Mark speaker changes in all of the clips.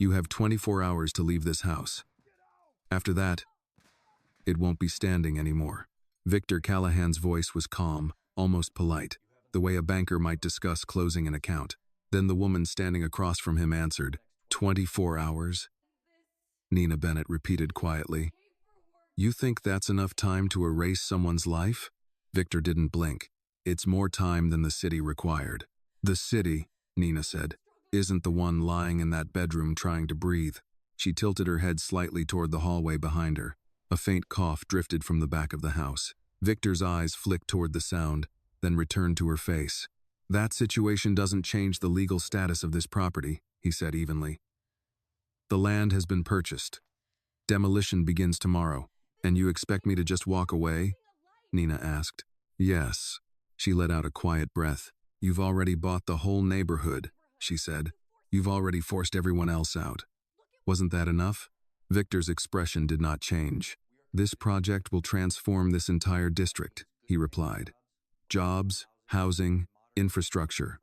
Speaker 1: You have 24 hours to leave this house. After that, it won't be standing anymore. Victor Callahan's voice was calm, almost polite, the way a banker might discuss closing an account. Then the woman standing across from him answered, 24 hours? Nina Bennett repeated quietly. You think that's enough time to erase someone's life? Victor didn't blink. It's more time than the city required. The city, Nina said, isn't the one lying in that bedroom trying to breathe. She tilted her head slightly toward the hallway behind her. A faint cough drifted from the back of the house. Victor's eyes flicked toward the sound, then returned to her face. That situation doesn't change the legal status of this property, he said evenly. The land has been purchased. Demolition begins tomorrow, and you expect me to just walk away? Nina asked. Yes. She let out a quiet breath. You've already bought the whole neighborhood, she said. You've already forced everyone else out. Wasn't that enough? Victor's expression did not change. This project will transform this entire district, he replied. Jobs, housing, infrastructure.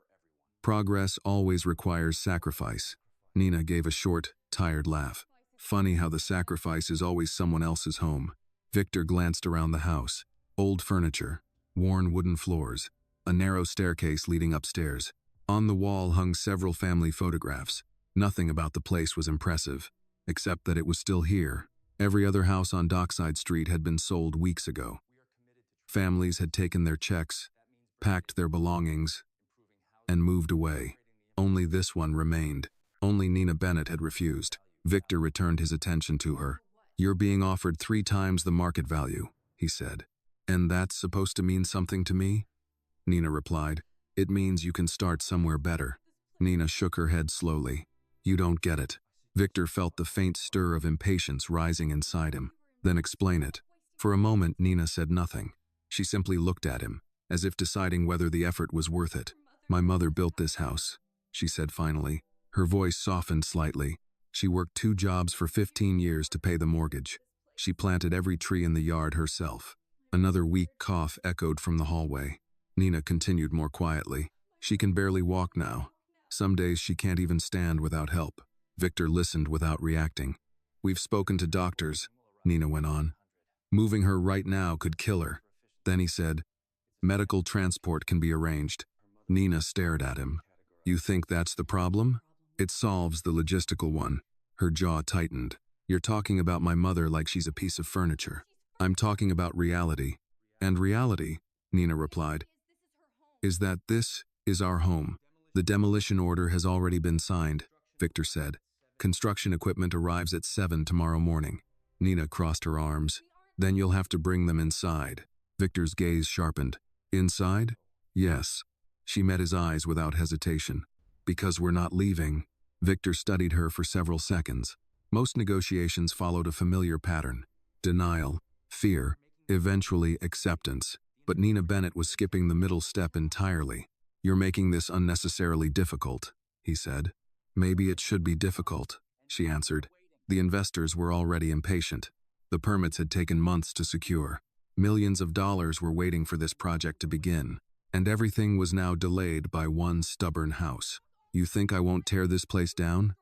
Speaker 1: Progress always requires sacrifice. Nina gave a short, tired laugh. Funny how the sacrifice is always someone else's home. Victor glanced around the house. Old furniture, worn wooden floors, a narrow staircase leading upstairs. On the wall hung several family photographs. Nothing about the place was impressive, except that it was still here. Every other house on Dockside Street had been sold weeks ago. Families had taken their checks, packed their belongings, and moved away. Only this one remained. Only Nina Bennett had refused. Victor returned his attention to her. You're being offered 3 times the market value, he said. And that's supposed to mean something to me? Nina replied. It means you can start somewhere better. Nina shook her head slowly. You don't get it. Victor felt the faint stir of impatience rising inside him. Then explain it. For a moment, Nina said nothing. She simply looked at him, as if deciding whether the effort was worth it. My mother built this house, she said finally. Her voice softened slightly. She worked 2 jobs for 15 years to pay the mortgage. She planted every tree in the yard herself. Another weak cough echoed from the hallway. Nina continued more quietly. She can barely walk now. Some days she can't even stand without help. Victor listened without reacting. We've spoken to doctors, Nina went on. Moving her right now could kill her. Then he said, medical transport can be arranged. Nina stared at him. You think that's the problem? It solves the logistical one. Her jaw tightened. You're talking about my mother like she's a piece of furniture. I'm talking about reality. And reality, Nina replied, is that this is our home. The demolition order has already been signed, Victor said. Construction equipment arrives at 7 tomorrow morning. Nina crossed her arms. Then you'll have to bring them inside. Victor's gaze sharpened. Inside? Yes. She met his eyes without hesitation. Because we're not leaving. Victor studied her for several seconds. Most negotiations followed a familiar pattern. Denial, fear, eventually acceptance. But Nina Bennett was skipping the middle step entirely. You're making this unnecessarily difficult, he said. Maybe it should be difficult, she answered. The investors were already impatient. The permits had taken months to secure. Millions of dollars were waiting for this project to begin, and everything was now delayed by one stubborn house. You think I won't tear this place down?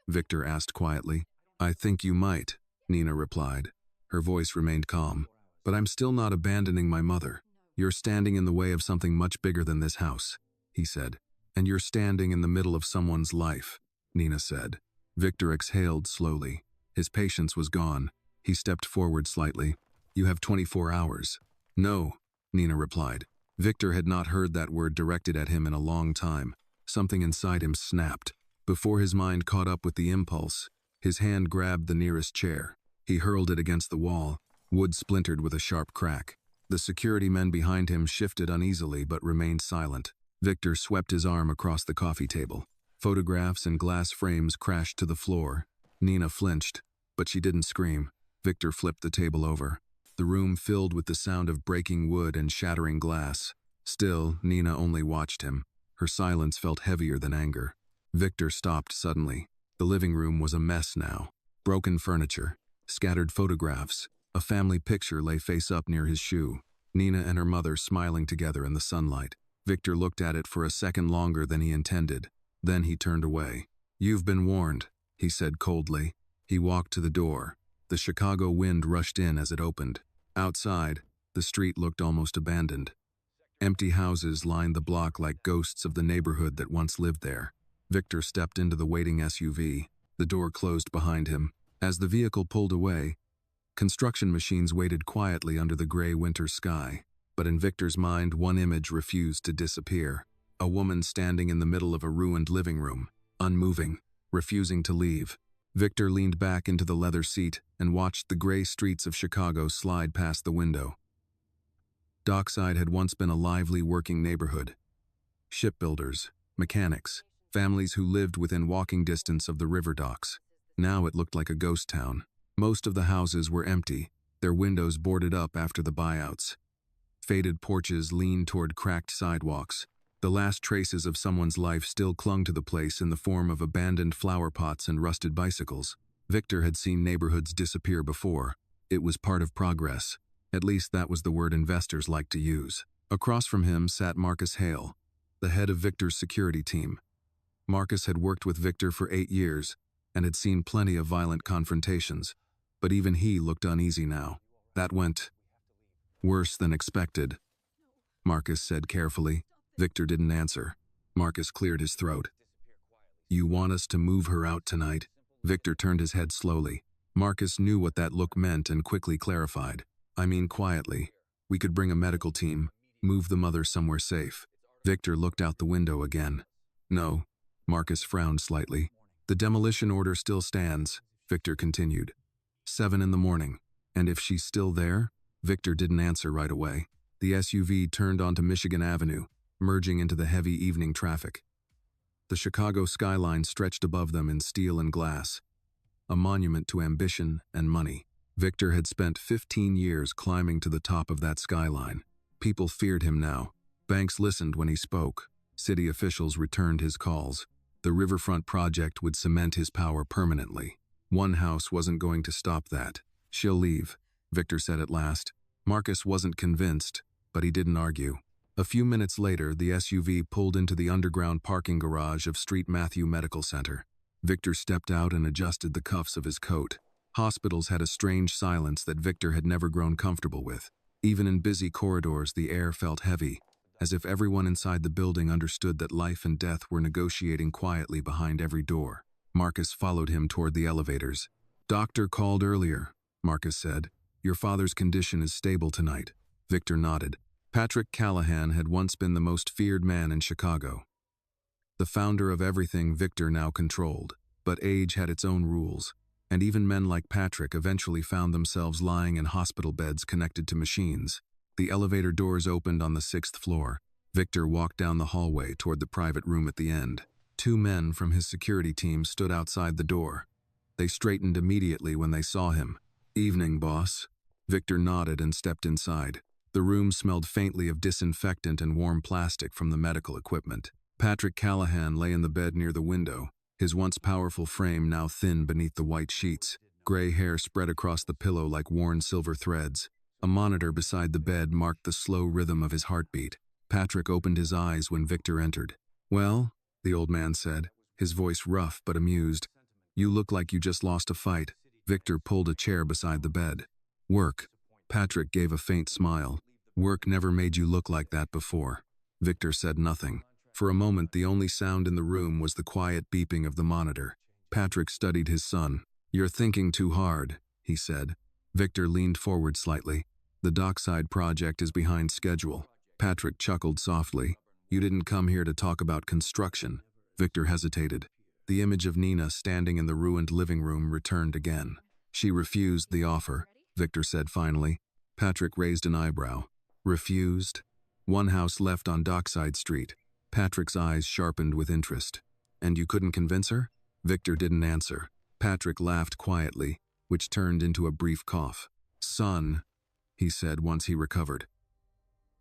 Speaker 1: Victor asked quietly. I think you might, Nina replied. Her voice remained calm. But I'm still not abandoning my mother. You're standing in the way of something much bigger than this house, he said. And you're standing in the middle of someone's life, Nina said. Victor exhaled slowly. His patience was gone. He stepped forward slightly. You have 24 hours. No, Nina replied. Victor had not heard that word directed at him in a long time. Something inside him snapped. Before his mind caught up with the impulse, his hand grabbed the nearest chair. He hurled it against the wall. Wood splintered with a sharp crack. The security men behind him shifted uneasily but remained silent. Victor swept his arm across the coffee table. Photographs and glass frames crashed to the floor. Nina flinched, but she didn't scream. Victor flipped the table over. The room filled with the sound of breaking wood and shattering glass. Still, Nina only watched him. Her silence felt heavier than anger. Victor stopped suddenly. The living room was a mess now. Broken furniture, scattered photographs. A family picture lay face up near his shoe. Nina and her mother smiling together in the sunlight. Victor looked at it for a second longer than he intended. Then he turned away. You've been warned, he said coldly. He walked to the door. The Chicago wind rushed in as it opened. Outside, the street looked almost abandoned. Empty houses lined the block like ghosts of the neighborhood that once lived there. Victor stepped into the waiting SUV. The door closed behind him. As the vehicle pulled away, construction machines waited quietly under the gray winter sky. But in Victor's mind, one image refused to disappear. A woman standing in the middle of a ruined living room, unmoving, refusing to leave. Victor leaned back into the leather seat and watched the gray streets of Chicago slide past the window. Dockside had once been a lively working neighborhood. Shipbuilders, mechanics, families who lived within walking distance of the river docks. Now it looked like a ghost town. Most of the houses were empty, their windows boarded up after the buyouts. Faded porches leaned toward cracked sidewalks. The last traces of someone's life still clung to the place in the form of abandoned flower pots and rusted bicycles. Victor had seen neighborhoods disappear before. It was part of progress. At least that was the word investors liked to use. Across from him sat Marcus Hale, the head of Victor's security team. Marcus had worked with Victor for 8 years and had seen plenty of violent confrontations, but even he looked uneasy now. That went worse than expected, Marcus said carefully. Victor didn't answer. Marcus cleared his throat. You want us to move her out tonight? Victor turned his head slowly. Marcus knew what that look meant and quickly clarified. I mean quietly. We could bring a medical team, move the mother somewhere safe. Victor looked out the window again. No, Marcus frowned slightly. The demolition order still stands, Victor continued. 7 in the morning. And if she's still there? Victor didn't answer right away. The SUV turned onto Michigan Avenue, merging into the heavy evening traffic. The Chicago skyline stretched above them in steel and glass, a monument to ambition and money. Victor had spent 15 years climbing to the top of that skyline. People feared him now. Banks listened when he spoke. City officials returned his calls. The riverfront project would cement his power permanently. One house wasn't going to stop that. She'll leave, Victor said at last. Marcus wasn't convinced, but he didn't argue. A few minutes later, the SUV pulled into the underground parking garage of Street Matthew Medical Center. Victor stepped out and adjusted the cuffs of his coat. Hospitals had a strange silence that Victor had never grown comfortable with. Even in busy corridors, the air felt heavy, as if everyone inside the building understood that life and death were negotiating quietly behind every door. Marcus followed him toward the elevators. Doctor called earlier, Marcus said. Your father's condition is stable tonight. Victor nodded. Patrick Callahan had once been the most feared man in Chicago. The founder of everything Victor now controlled, but age had its own rules, and even men like Patrick eventually found themselves lying in hospital beds connected to machines. The elevator doors opened on the 6th floor. Victor walked down the hallway toward the private room at the end. 2 men from his security team stood outside the door. They straightened immediately when they saw him. Evening, boss. Victor nodded and stepped inside. The room smelled faintly of disinfectant and warm plastic from the medical equipment. Patrick Callahan lay in the bed near the window, his once powerful frame now thin beneath the white sheets. Gray hair spread across the pillow like worn silver threads. A monitor beside the bed marked the slow rhythm of his heartbeat. Patrick opened his eyes when Victor entered. Well, the old man said, his voice rough but amused. You look like you just lost a fight. Victor pulled a chair beside the bed. Work. Patrick gave a faint smile. Work never made you look like that before. Victor said nothing. For a moment, the only sound in the room was the quiet beeping of the monitor. Patrick studied his son. You're thinking too hard, he said. Victor leaned forward slightly. The dockside project is behind schedule. Patrick chuckled softly. You didn't come here to talk about construction. Victor hesitated. The image of Nina standing in the ruined living room returned again. She refused the offer, Victor said finally. Patrick raised an eyebrow. Refused? One house left on Dockside Street. Patrick's eyes sharpened with interest. And you couldn't convince her? Victor didn't answer. Patrick laughed quietly, which turned into a brief cough. Son, he said once he recovered.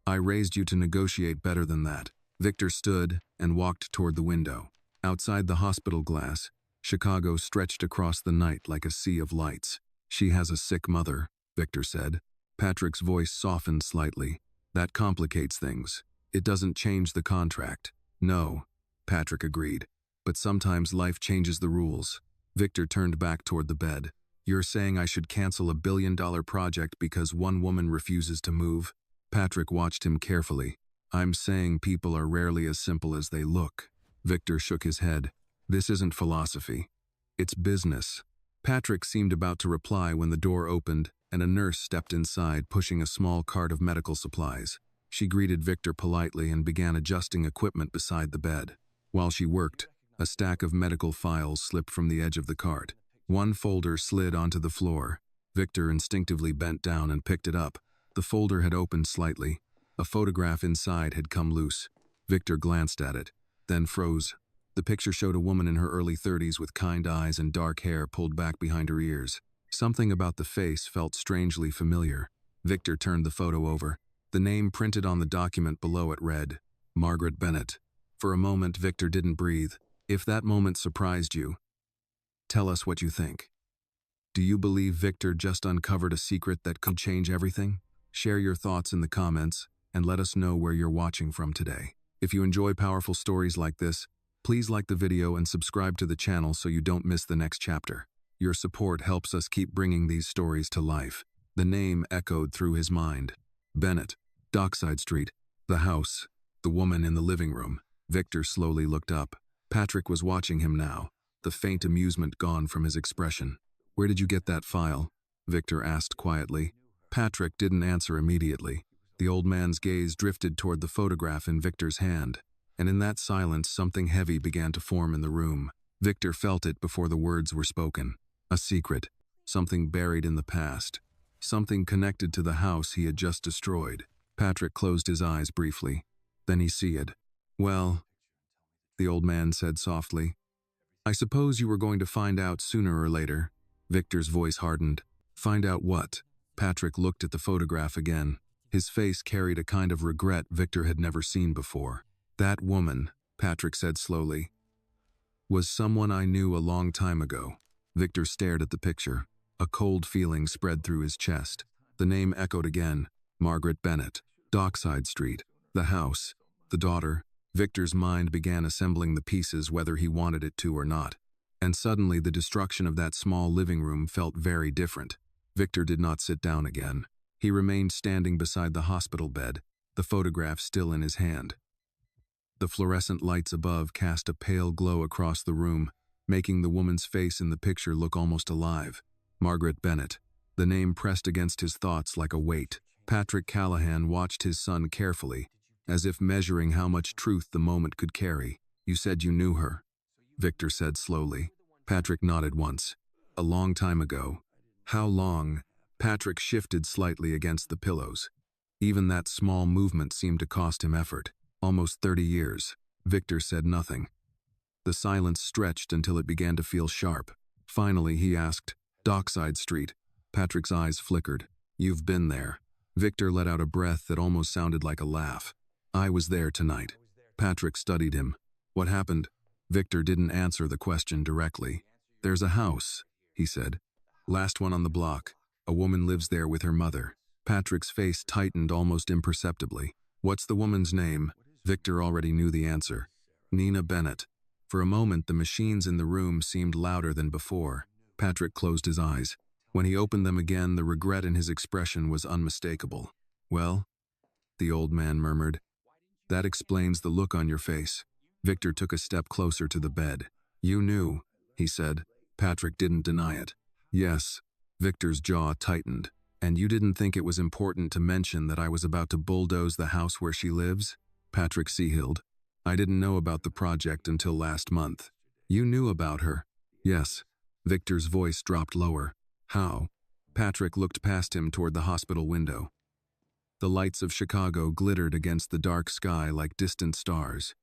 Speaker 1: I raised you to negotiate better than that. Victor stood and walked toward the window. Outside the hospital glass, Chicago stretched across the night like a sea of lights. She has a sick mother, Victor said. Patrick's voice softened slightly. That complicates things. It doesn't change the contract. No, Patrick agreed. But sometimes life changes the rules. Victor turned back toward the bed. You're saying I should cancel a billion-dollar project because one woman refuses to move? Patrick watched him carefully. I'm saying people are rarely as simple as they look. Victor shook his head. This isn't philosophy. It's business. Patrick seemed about to reply when the door opened and a nurse stepped inside pushing a small cart of medical supplies. She greeted Victor politely and began adjusting equipment beside the bed. While she worked, a stack of medical files slipped from the edge of the cart. One folder slid onto the floor. Victor instinctively bent down and picked it up. The folder had opened slightly. A photograph inside had come loose. Victor glanced at it, then froze. The picture showed a woman in her early 30s with kind eyes and dark hair pulled back behind her ears. Something about the face felt strangely familiar. Victor turned the photo over. The name printed on the document below it read, Margaret Bennett. For a moment, Victor didn't breathe. If that moment surprised you, tell us what you think. Do you believe Victor just uncovered a secret that could change everything? Share your thoughts in the comments and let us know where you're watching from today. If you enjoy powerful stories like this, please like the video and subscribe to the channel so you don't miss the next chapter. Your support helps us keep bringing these stories to life. The name echoed through his mind. Bennett, Dockside Street, the house, the woman in the living room. Victor slowly looked up. Patrick was watching him now, the faint amusement gone from his expression. Where did you get that file? Victor asked quietly. Patrick didn't answer immediately. The old man's gaze drifted toward the photograph in Victor's hand, and in that silence something heavy began to form in the room. Victor felt it before the words were spoken. A secret, something buried in the past, something connected to the house he had just destroyed. Patrick closed his eyes briefly. Then he sighed. Well, the old man said softly, I suppose you were going to find out sooner or later. Victor's voice hardened. Find out what? Patrick looked at the photograph again. His face carried a kind of regret Victor had never seen before. That woman, Patrick said slowly, was someone I knew a long time ago. Victor stared at the picture. A cold feeling spread through his chest. The name echoed again. Margaret Bennett. Dockside Street. The house. The daughter. Victor's mind began assembling the pieces whether he wanted it to or not. And suddenly the destruction of that small living room felt very different. Victor did not sit down again. He remained standing beside the hospital bed, the photograph still in his hand. The fluorescent lights above cast a pale glow across the room, making the woman's face in the picture look almost alive. Margaret Bennett. The name pressed against his thoughts like a weight. Patrick Callahan watched his son carefully, as if measuring how much truth the moment could carry. You said you knew her, Victor said slowly. Patrick nodded once. A long time ago. How long? Patrick shifted slightly against the pillows. Even that small movement seemed to cost him effort. Almost 30 years. Victor said nothing. The silence stretched until it began to feel sharp. Finally, he asked, Dockside Street. Patrick's eyes flickered. You've been there. Victor let out a breath that almost sounded like a laugh. I was there tonight. Patrick studied him. What happened? Victor didn't answer the question directly. There's a house, he said. Last one on the block. A woman lives there with her mother. Patrick's face tightened almost imperceptibly. What's the woman's name? Victor already knew the answer. Nina Bennett. For a moment, the machines in the room seemed louder than before. Patrick closed his eyes. When he opened them again, the regret in his expression was unmistakable. Well, the old man murmured. That explains the look on your face. Victor took a step closer to the bed. You knew, he said. Patrick didn't deny it. Yes. Victor's jaw tightened. And you didn't think it was important to mention that I was about to bulldoze the house where she lives? Patrick Seahilled. I didn't know about the project until last month. You knew about her? Yes. Victor's voice dropped lower. How? Patrick looked past him toward the hospital window. The lights of Chicago glittered against the dark sky like distant stars.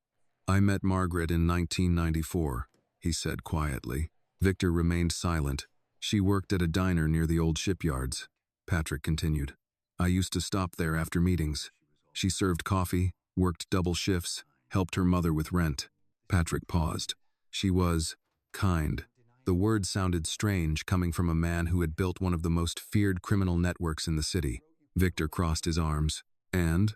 Speaker 1: I met Margaret in 1994, he said quietly. Victor remained silent. She worked at a diner near the old shipyards. Patrick continued. I used to stop there after meetings. She served coffee, worked double shifts, helped her mother with rent. Patrick paused. She was kind. The word sounded strange coming from a man who had built one of the most feared criminal networks in the city. Victor crossed his arms. And?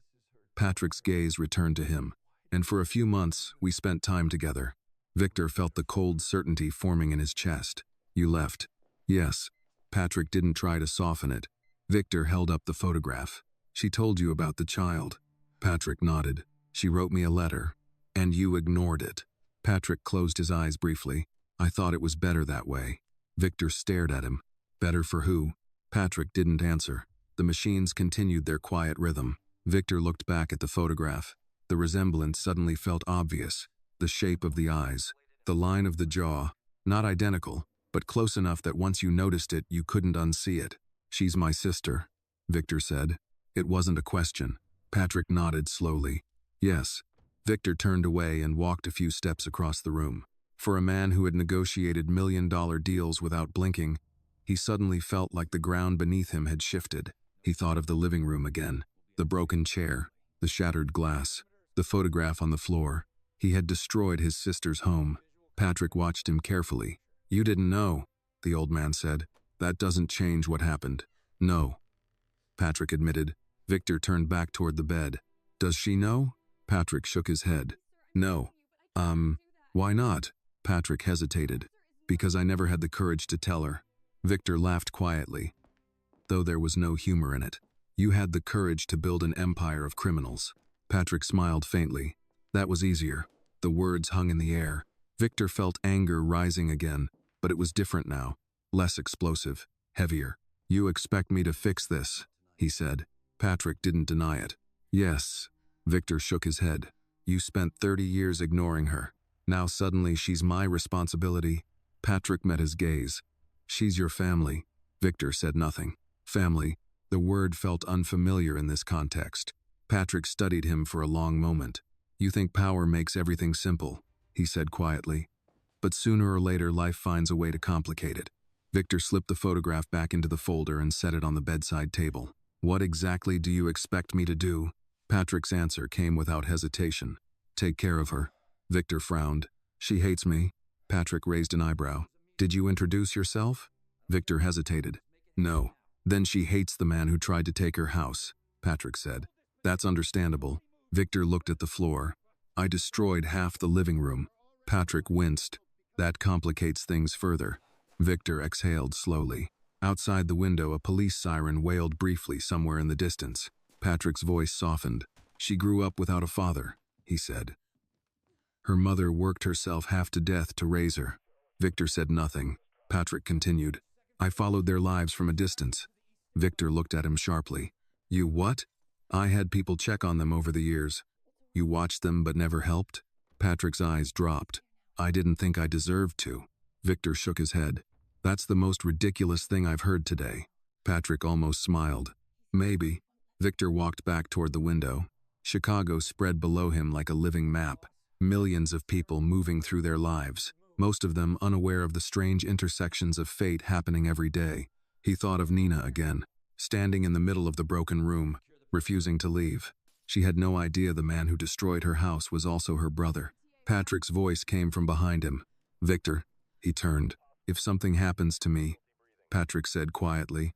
Speaker 1: Patrick's gaze returned to him. And for a few months, we spent time together. Victor felt the cold certainty forming in his chest. You left. Yes. Patrick didn't try to soften it. Victor held up the photograph. She told you about the child. Patrick nodded. She wrote me a letter. And you ignored it. Patrick closed his eyes briefly. I thought it was better that way. Victor stared at him. Better for who? Patrick didn't answer. The machines continued their quiet rhythm. Victor looked back at the photograph. The resemblance suddenly felt obvious. The shape of the eyes, the line of the jaw, not identical, but close enough that once you noticed it, you couldn't unsee it. She's my sister, Victor said. It wasn't a question. Patrick nodded slowly. Yes. Victor turned away and walked a few steps across the room. For a man who had negotiated million-dollar deals without blinking, he suddenly felt like the ground beneath him had shifted. He thought of the living room again. The broken chair, the shattered glass, the photograph on the floor. He had destroyed his sister's home. Patrick watched him carefully. You didn't know, the old man said. That doesn't change what happened. No, Patrick admitted. Victor turned back toward the bed. Does she know? Patrick shook his head. No. Why not? Patrick hesitated. Because I never had the courage to tell her. Victor laughed quietly, though there was no humor in it. You had the courage to build an empire of criminals. Patrick smiled faintly. That was easier. The words hung in the air. Victor felt anger rising again, but it was different now. Less explosive, heavier. You expect me to fix this, he said. Patrick didn't deny it. Yes. Victor shook his head. You spent 30 years ignoring her. Now suddenly she's my responsibility. Patrick met his gaze. She's your family. Victor said nothing. Family. The word felt unfamiliar in this context. Patrick studied him for a long moment. You think power makes everything simple, he said quietly. But sooner or later life finds a way to complicate it. Victor slipped the photograph back into the folder and set it on the bedside table. What exactly do you expect me to do? Patrick's answer came without hesitation. Take care of her. Victor frowned. She hates me. Patrick raised an eyebrow. Did you introduce yourself? Victor hesitated. No. Then she hates the man who tried to take her house, Patrick said. That's understandable. Victor looked at the floor. I destroyed half the living room. Patrick winced. That complicates things further. Victor exhaled slowly. Outside the window, a police siren wailed briefly somewhere in the distance. Patrick's voice softened. She grew up without a father, he said. Her mother worked herself half to death to raise her. Victor said nothing. Patrick continued. I followed their lives from a distance. Victor looked at him sharply. You what? I had people check on them over the years. You watched them but never helped? Patrick's eyes dropped. I didn't think I deserved to. Victor shook his head. That's the most ridiculous thing I've heard today. Patrick almost smiled. Maybe. Victor walked back toward the window. Chicago spread below him like a living map. Millions of people moving through their lives, most of them unaware of the strange intersections of fate happening every day. He thought of Nina again, standing in the middle of the broken room, refusing to leave. She had no idea the man who destroyed her house was also her brother. Patrick's voice came from behind him. Victor, he turned. If something happens to me, Patrick said quietly,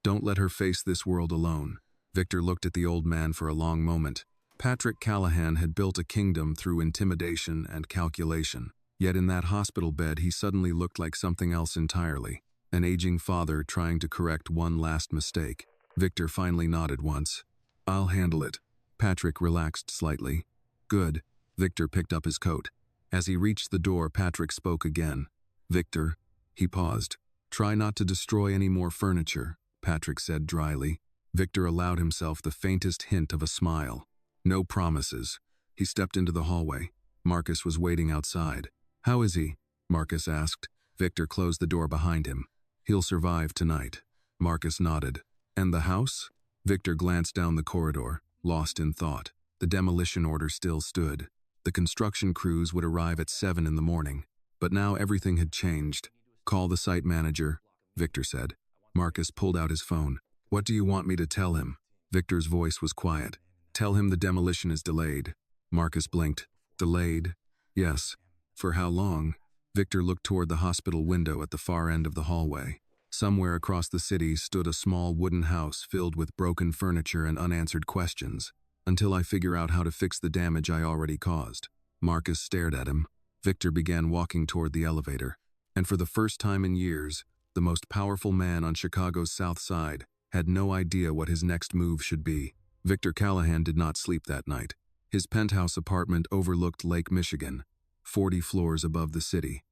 Speaker 1: don't let her face this world alone. Victor looked at the old man for a long moment. Patrick Callahan had built a kingdom through intimidation and calculation. Yet in that hospital bed he suddenly looked like something else entirely. An aging father trying to correct one last mistake. Victor finally nodded once. I'll handle it. Patrick relaxed slightly. Good. Victor picked up his coat. As he reached the door, Patrick spoke again. Victor, he paused. Try not to destroy any more furniture, Patrick said dryly. Victor allowed himself the faintest hint of a smile. No promises. He stepped into the hallway. Marcus was waiting outside. How is he? Marcus asked. Victor closed the door behind him. He'll survive tonight. Marcus nodded. And the house? Victor glanced down the corridor, lost in thought. The demolition order still stood. The construction crews would arrive at 7 in the morning. But now everything had changed. Call the site manager, Victor said. Marcus pulled out his phone. What do you want me to tell him? Victor's voice was quiet. Tell him the demolition is delayed. Marcus blinked. Delayed? Yes. For how long? Victor looked toward the hospital window at the far end of the hallway. Somewhere across the city stood a small wooden house filled with broken furniture and unanswered questions. Until I figure out how to fix the damage I already caused. Marcus stared at him. Victor began walking toward the elevator. And for the first time in years, the most powerful man on Chicago's South Side had no idea what his next move should be. Victor Callahan did not sleep that night. His penthouse apartment overlooked Lake Michigan, 40 floors above the city.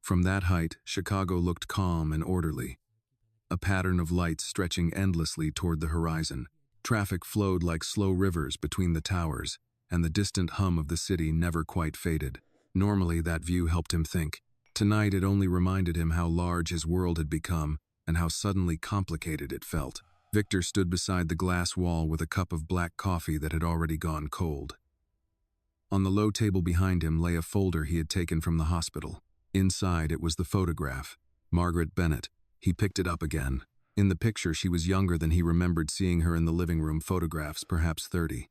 Speaker 1: From that height, Chicago looked calm and orderly, a pattern of lights stretching endlessly toward the horizon. Traffic flowed like slow rivers between the towers, and the distant hum of the city never quite faded. Normally, that view helped him think. Tonight, it only reminded him how large his world had become and how suddenly complicated it felt. Victor stood beside the glass wall with a cup of black coffee that had already gone cold. On the low table behind him lay a folder he had taken from the hospital. Inside, it was the photograph. Margaret Bennett. He picked it up again. In the picture, she was younger than he remembered seeing her in the living room photographs, perhaps 30.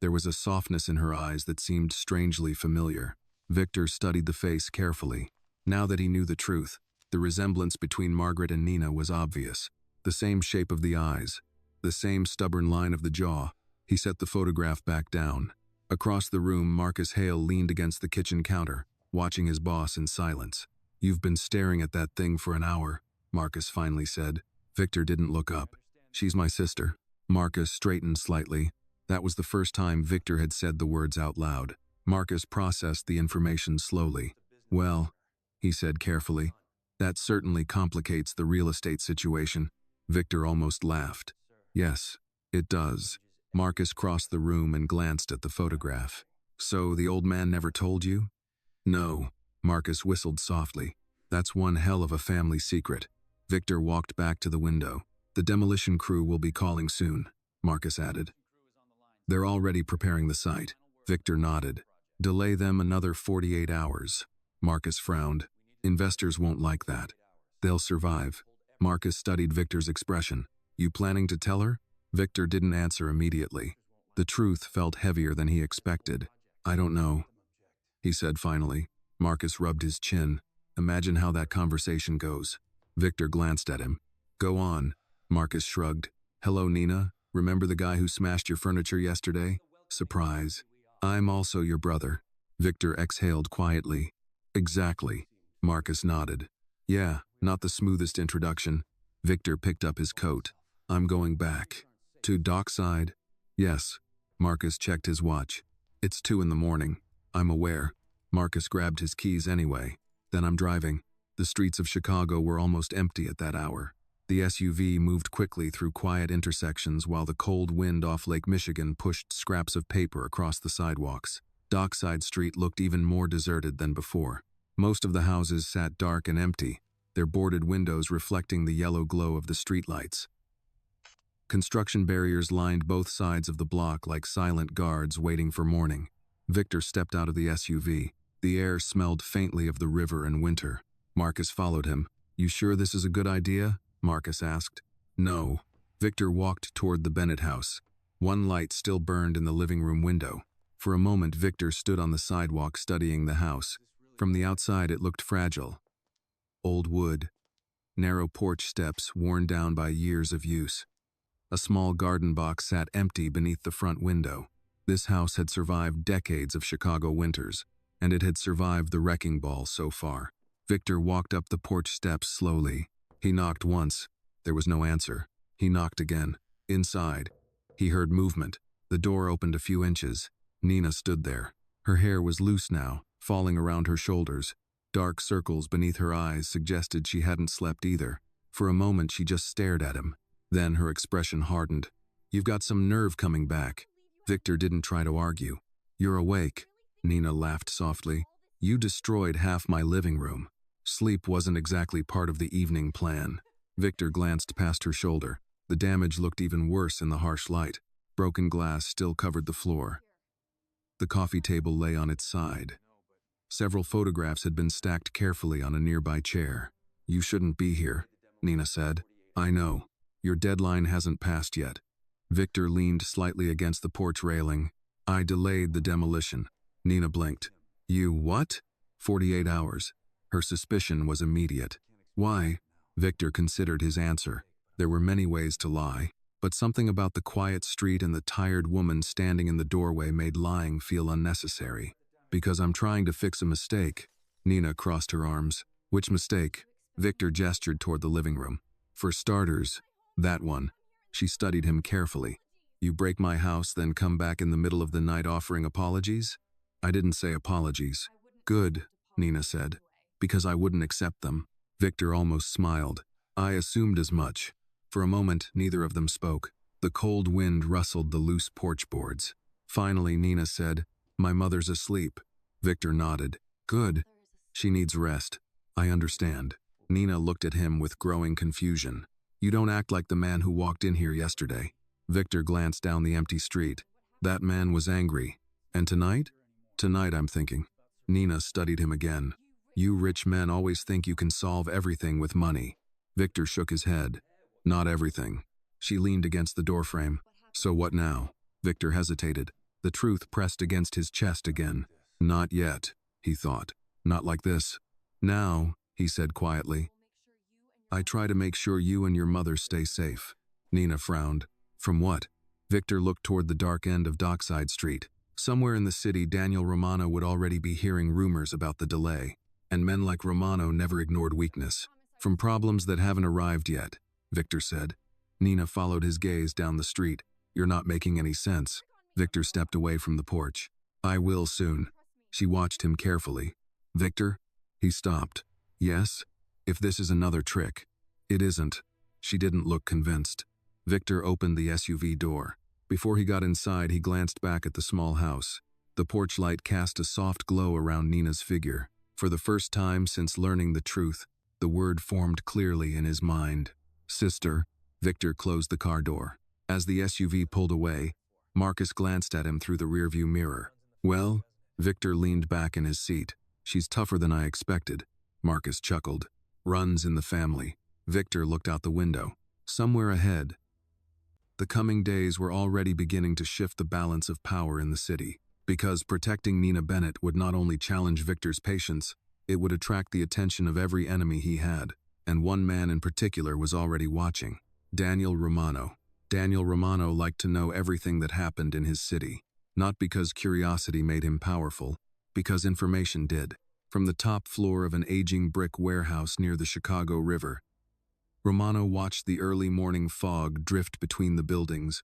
Speaker 1: There was a softness in her eyes that seemed strangely familiar. Victor studied the face carefully. Now that he knew the truth, the resemblance between Margaret and Nina was obvious. The same shape of the eyes, the same stubborn line of the jaw. He set the photograph back down. Across the room, Marcus Hale leaned against the kitchen counter, watching his boss in silence. "You've been staring at that thing for an hour," Marcus finally said. Victor didn't look up. "She's my sister." Marcus straightened slightly. That was the first time Victor had said the words out loud. Marcus processed the information slowly. "Well," he said carefully, "that certainly complicates the real estate situation." Victor almost laughed. "Yes, it does." Marcus crossed the room and glanced at the photograph. "So the old man never told you?" "No." Marcus whistled softly. "That's one hell of a family secret." Victor walked back to the window. "The demolition crew will be calling soon," Marcus added. "They're already preparing the site." Victor nodded. "Delay them another 48 hours. Marcus frowned. "Investors won't like that. They'll survive." Marcus studied Victor's expression. "You planning to tell her?" Victor didn't answer immediately. The truth felt heavier than he expected. "I don't know," he said finally. Marcus rubbed his chin. "Imagine how that conversation goes." Victor glanced at him. "Go on." Marcus shrugged. "Hello, Nina. Remember the guy who smashed your furniture yesterday? Surprise. I'm also your brother." Victor exhaled quietly. "Exactly." Marcus nodded. "Yeah, not the smoothest introduction." Victor picked up his coat. "I'm going back." "To Dockside?" "Yes." Marcus checked his watch. "It's 2 in the morning. I'm aware." Marcus grabbed his keys anyway. "Then I'm driving." The streets of Chicago were almost empty at that hour. The SUV moved quickly through quiet intersections while the cold wind off Lake Michigan pushed scraps of paper across the sidewalks. Dockside Street looked even more deserted than before. Most of the houses sat dark and empty, their boarded windows reflecting the yellow glow of the streetlights. Construction barriers lined both sides of the block like silent guards waiting for morning. Victor stepped out of the SUV. The air smelled faintly of the river and winter. Marcus followed him. "You sure this is a good idea?" Marcus asked. "No." Victor walked toward the Bennett house. One light still burned in the living room window. For a moment, Victor stood on the sidewalk studying the house. From the outside, it looked fragile. Old wood. Narrow porch steps worn down by years of use. A small garden box sat empty beneath the front window. This house had survived decades of Chicago winters, and it had survived the wrecking ball so far. Victor walked up the porch steps slowly. He knocked once. There was no answer. He knocked again. Inside, he heard movement. The door opened a few inches. Nina stood there. Her hair was loose now, falling around her shoulders. Dark circles beneath her eyes suggested she hadn't slept either. For a moment, she just stared at him. Then her expression hardened. "You've got some nerve coming back." Victor didn't try to argue. "You're awake." Nina laughed softly. "You destroyed half my living room." Sleep wasn't exactly part of the evening plan. Victor glanced past her shoulder. The damage looked even worse in the harsh light. Broken glass still covered the floor. The coffee table lay on its side. Several photographs had been stacked carefully on a nearby chair. "You shouldn't be here," Nina said. "I know. Your deadline hasn't passed yet." Victor leaned slightly against the porch railing. "I delayed the demolition." Nina blinked. "You what?" 48 hours. Her suspicion was immediate. "Why?" Victor considered his answer. There were many ways to lie, but something about the quiet street and the tired woman standing in the doorway made lying feel unnecessary. Because I'm trying to fix a mistake. Nina crossed her arms. Which mistake? Victor gestured toward the living room. For starters, that one. She studied him carefully. You break my house, then come back in the middle of the night offering apologies? I didn't say apologies. Good, Nina said. Because I wouldn't accept them. Victor almost smiled. I assumed as much. For a moment, neither of them spoke. The cold wind rustled the loose porch boards. Finally, Nina said, My mother's asleep. Victor nodded. Good. She needs rest. I understand. Nina looked at him with growing confusion. You don't act like the man who walked in here yesterday. Victor glanced down the empty street. That man was angry. And tonight? Tonight, I'm thinking. Nina studied him again. You rich men always think you can solve everything with money. Victor shook his head. Not everything. She leaned against the doorframe. So what now? Victor hesitated. The truth pressed against his chest again. Not yet, he thought. Not like this. Now, he said quietly, I try to make sure you and your mother stay safe. Nina frowned. From what? Victor looked toward the dark end of Dockside Street. Somewhere in the city, Daniel Romano would already be hearing rumors about the delay. And men like Romano never ignored weakness. From problems that haven't arrived yet, Victor said. Nina followed his gaze down the street. You're not making any sense. Victor stepped away from the porch. I will soon. She watched him carefully. Victor? He stopped. Yes? If this is another trick. It isn't. She didn't look convinced. Victor opened the SUV door. Before he got inside, he glanced back at the small house. The porch light cast a soft glow around Nina's figure. For the first time since learning the truth, the word formed clearly in his mind. Sister. Victor closed the car door. As the SUV pulled away, Marcus glanced at him through the rearview mirror. Well? Victor leaned back in his seat. She's tougher than I expected. Marcus chuckled. Runs in the family. Victor looked out the window. Somewhere ahead. The coming days were already beginning to shift the balance of power in the city. Because protecting Nina Bennett would not only challenge Victor's patience, it would attract the attention of every enemy he had. And one man in particular was already watching. Daniel Romano. Daniel Romano liked to know everything that happened in his city. Not because curiosity made him powerful, because information did. From the top floor of an aging brick warehouse near the Chicago River, Romano watched the early morning fog drift between the buildings,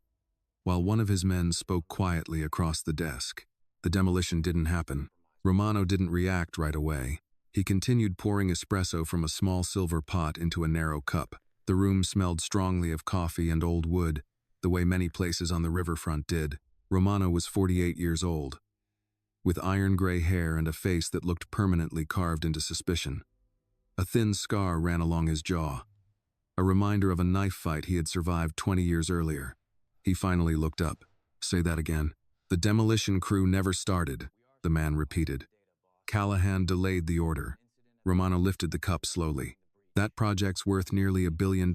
Speaker 1: while one of his men spoke quietly across the desk. The demolition didn't happen. Romano didn't react right away. He continued pouring espresso from a small silver pot into a narrow cup. The room smelled strongly of coffee and old wood, the way many places on the riverfront did. Romano was 48 years old, with iron-gray hair and a face that looked permanently carved into suspicion. A thin scar ran along his jaw, a reminder of a knife fight he had survived 20 years earlier. He finally looked up. Say that again. The demolition crew never started, the man repeated. Callahan delayed the order. Romano lifted the cup slowly. That project's worth nearly $1 billion.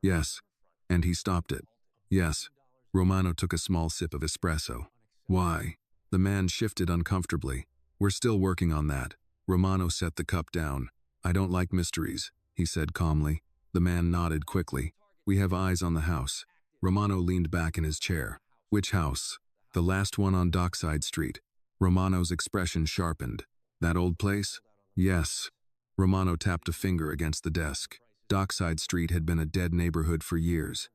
Speaker 1: Yes. And he stopped it. Yes. Romano took a small sip of espresso. Why? The man shifted uncomfortably. We're still working on that. Romano set the cup down. I don't like mysteries, he said calmly. The man nodded quickly. We have eyes on the house. Romano leaned back in his chair. Which house? The last one on Dockside Street. Romano's expression sharpened. That old place? Yes. Romano tapped a finger against the desk. Dockside Street had been a dead neighborhood for years.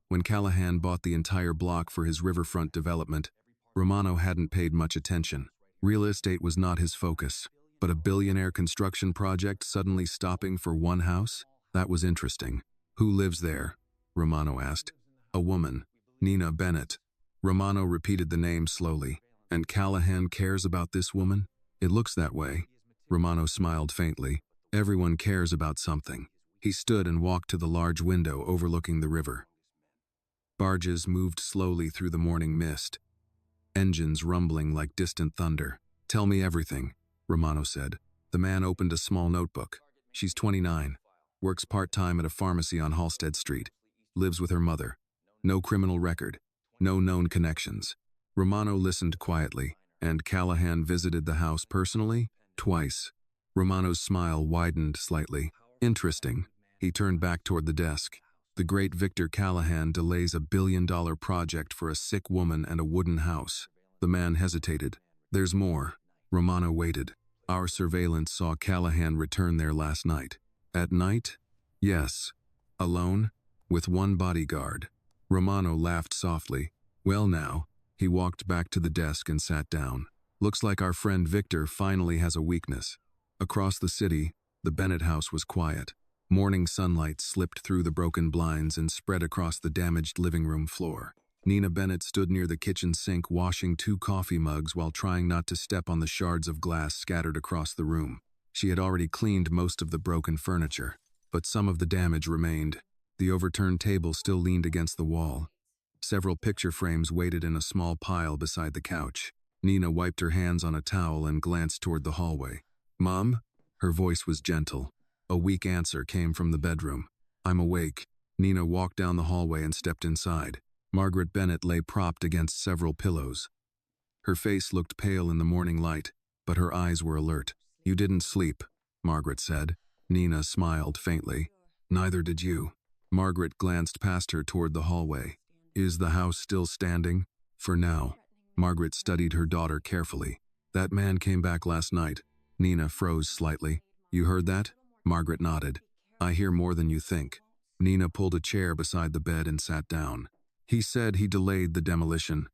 Speaker 1: When Callahan bought the entire block for his riverfront development, Romano hadn't paid much attention. Real estate was not his focus. But a billionaire construction project suddenly stopping for one house? That was interesting. Who lives there? Romano asked. A woman. Nina Bennett. Romano repeated the name slowly. And Callahan cares about this woman? It looks that way. Romano smiled faintly. Everyone cares about something. He stood and walked to the large window overlooking the river. Barges moved slowly through the morning mist, engines rumbling like distant thunder. Tell me everything, Romano said. The man opened a small notebook. She's 29, works part-time at a pharmacy on Halsted Street, lives with her mother. No criminal record, no known connections. Romano listened quietly, and Callahan visited the house personally? Twice. Romano's smile widened slightly. Interesting. He turned back toward the desk. The great Victor Callahan delays a $1 billion project for a sick woman and a wooden house. The man hesitated. There's more. Romano waited. Our surveillance saw Callahan return there last night. At night? Yes. Alone? With one bodyguard. Romano laughed softly. Well now, he walked back to the desk and sat down. Looks like our friend Victor finally has a weakness. Across the city, the Bennett house was quiet. Morning sunlight slipped through the broken blinds and spread across the damaged living room floor. Nina Bennett stood near the kitchen sink washing 2 coffee mugs while trying not to step on the shards of glass scattered across the room. She had already cleaned most of the broken furniture, but some of the damage remained. The overturned table still leaned against the wall. Several picture frames waited in a small pile beside the couch. Nina wiped her hands on a towel and glanced toward the hallway. "Mom?" Her voice was gentle. A weak answer came from the bedroom. "I'm awake." Nina walked down the hallway and stepped inside. Margaret Bennett lay propped against several pillows. Her face looked pale in the morning light, but her eyes were alert. "You didn't sleep," Margaret said. Nina smiled faintly. "Neither did you." Margaret glanced past her toward the hallway. "Is the house still standing?" "For now." Margaret studied her daughter carefully. "That man came back last night." Nina froze slightly. "You heard that?" Margaret nodded. "I hear more than you think." Nina pulled a chair beside the bed and sat down. "He said he delayed the demolition."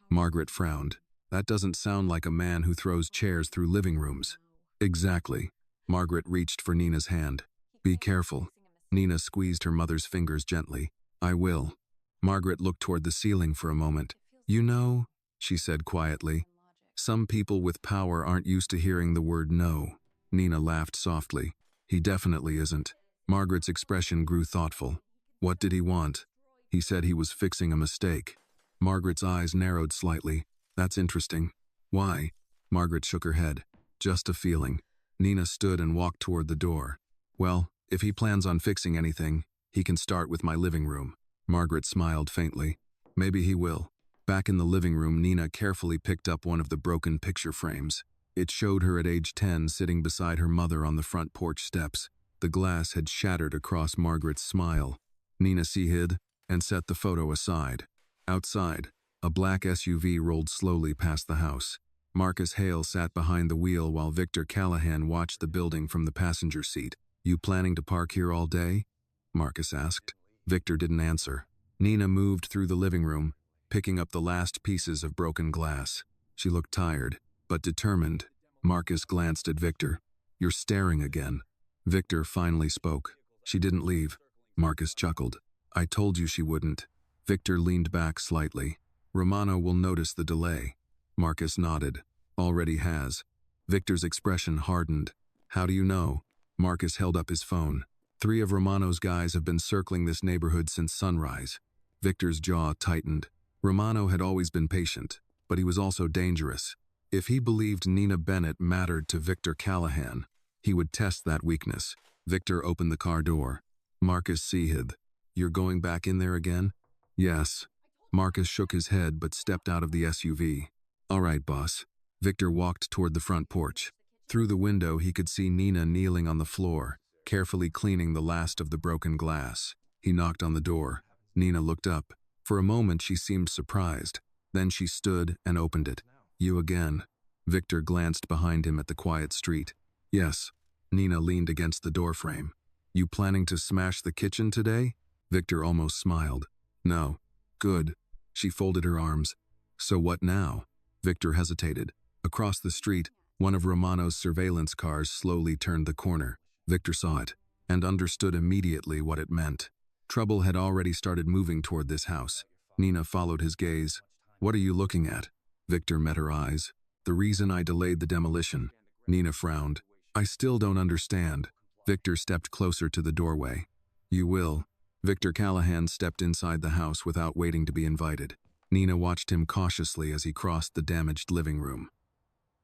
Speaker 1: Margaret frowned. "That doesn't sound like a man who throws chairs through living rooms." "Exactly." Margaret reached for Nina's hand. "Be careful." Nina squeezed her mother's fingers gently. "I will." Margaret looked toward the ceiling for a moment. "You know," she said quietly, "some people with power aren't used to hearing the word no." Nina laughed softly. "He definitely isn't." Margaret's expression grew thoughtful. "What did he want?" "He said he was fixing a mistake." Margaret's eyes narrowed slightly. "That's interesting." "Why?" Margaret shook her head. "Just a feeling." Nina stood and walked toward the door. "Well, if he plans on fixing anything, he can start with my living room." Margaret smiled faintly. "Maybe he will." Back in the living room, Nina carefully picked up one of the broken picture frames. It showed her at age 10 sitting beside her mother on the front porch steps. The glass had shattered across Margaret's smile. Nina hid and set the photo aside. Outside, a black SUV rolled slowly past the house. Marcus Hale sat behind the wheel while Victor Callahan watched the building from the passenger seat. "You planning to park here all day?" Marcus asked. Victor didn't answer. Nina moved through the living room, picking up the last pieces of broken glass. She looked tired, but determined. Marcus glanced at Victor. "You're staring again." Victor finally spoke. "She didn't leave." Marcus chuckled. "I told you she wouldn't." Victor leaned back slightly. "Romano will notice the delay." Marcus nodded. "Already has." Victor's expression hardened. "How do you know?" Marcus held up his phone. 3 of Romano's guys have been circling this neighborhood since sunrise." Victor's jaw tightened. Romano had always been patient, but he was also dangerous. If he believed Nina Bennett mattered to Victor Callahan, he would test that weakness. Victor opened the car door. Marcus hid. "You're going back in there again?" "Yes." Marcus shook his head but stepped out of the SUV. "All right, boss." Victor walked toward the front porch. Through the window, he could see Nina kneeling on the floor, carefully cleaning the last of the broken glass. He knocked on the door. Nina looked up. For a moment, she seemed surprised. Then she stood and opened it. "You again." Victor glanced behind him at the quiet street. "Yes." Nina leaned against the doorframe. "You planning to smash the kitchen today?" Victor almost smiled. "No." "Good." She folded her arms. "So what now?" Victor hesitated. Across the street, one of Romano's surveillance cars slowly turned the corner. Victor saw it, and understood immediately what it meant. Trouble had already started moving toward this house. Nina followed his gaze. "What are you looking at?" Victor met her eyes. "The reason I delayed the demolition." Nina frowned. "I still don't understand." Victor stepped closer to the doorway. "You will." Victor Callahan stepped inside the house without waiting to be invited. Nina watched him cautiously as he crossed the damaged living room.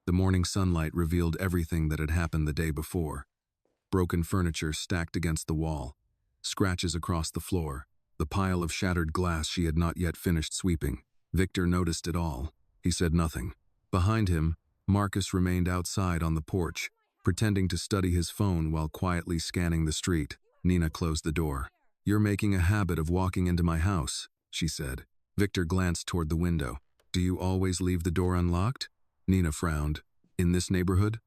Speaker 1: The morning sunlight revealed everything that had happened the day before. Broken furniture stacked against the wall, scratches across the floor, the pile of shattered glass she had not yet finished sweeping. Victor noticed it all. He said nothing. Behind him, Marcus remained outside on the porch, pretending to study his phone while quietly scanning the street. Nina closed the door. "You're making a habit of walking into my house," she said. Victor glanced toward the window. "Do you always leave the door unlocked?" Nina frowned. In this neighborhood?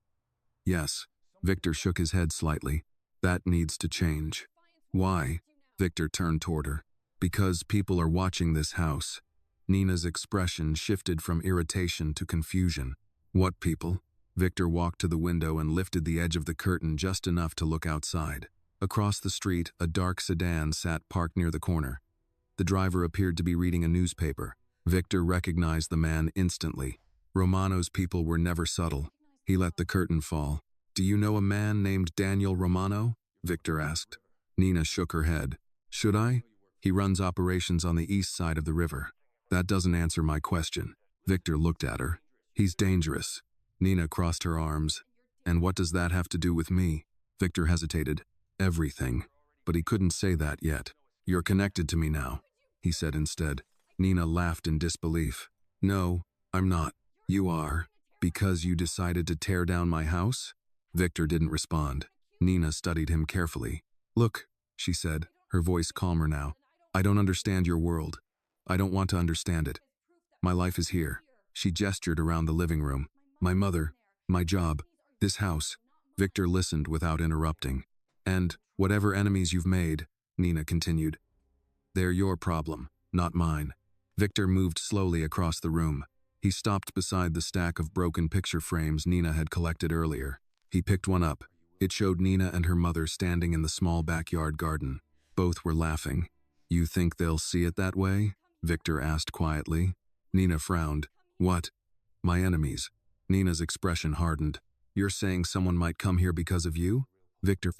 Speaker 1: Yes. Victor shook his head slightly. That needs to change. Why? Victor turned toward her. Because people are watching this house. Nina's expression shifted from irritation to confusion. What people? Victor walked to the window and lifted the edge of the curtain just enough to look outside. Across the street, a dark sedan sat parked near the corner. The driver appeared to be reading a newspaper. Victor recognized the man instantly. Romano's people were never subtle. He let the curtain fall. Do you know a man named Daniel Romano? Victor asked. Nina shook her head. Should I? He runs operations on the east side of the river. That doesn't answer my question. Victor looked at her. He's dangerous. Nina crossed her arms. And what does that have to do with me? Victor hesitated. Everything. But he couldn't say that yet. You're connected to me now, he said instead. Nina laughed in disbelief. No, I'm not. You are. Because you decided to tear down my house? Victor didn't respond. Nina studied him carefully. Look, she said, her voice calmer now. I don't understand your world. I don't want to understand it. My life is here. She gestured around the living room. My mother, my job, this house. Victor listened without interrupting. And whatever enemies you've made, Nina continued. They're your problem, not mine. Victor moved slowly across the room. He stopped beside the stack of broken picture frames Nina had collected earlier. He picked one up. It showed Nina and her mother standing in the small backyard garden. Both were laughing. You think they'll see it that way? Victor asked quietly. Nina frowned. What? My enemies. Nina's expression hardened. You're saying someone might come here because of you? Victor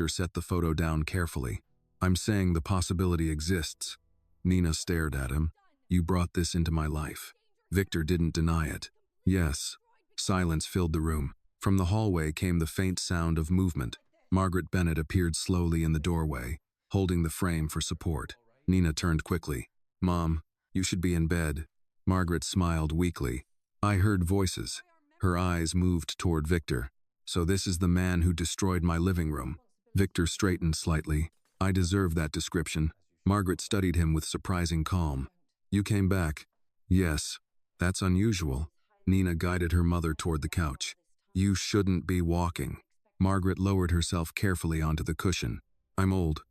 Speaker 1: set the photo down carefully. I'm saying the possibility exists. Nina stared at him. You brought this into my life. Victor didn't deny it. Yes. Silence filled the room. From the hallway came the faint sound of movement. Margaret Bennett appeared slowly in the doorway, holding the frame for support. Nina turned quickly. Mom, you should be in bed. Margaret smiled weakly. I heard voices. Her eyes moved toward Victor. So this is the man who destroyed my living room. Victor straightened slightly. I deserve that description. Margaret studied him with surprising calm. You came back. Yes. That's unusual. Nina guided her mother toward the couch. You shouldn't be walking. Margaret lowered herself carefully onto the cushion. I'm old.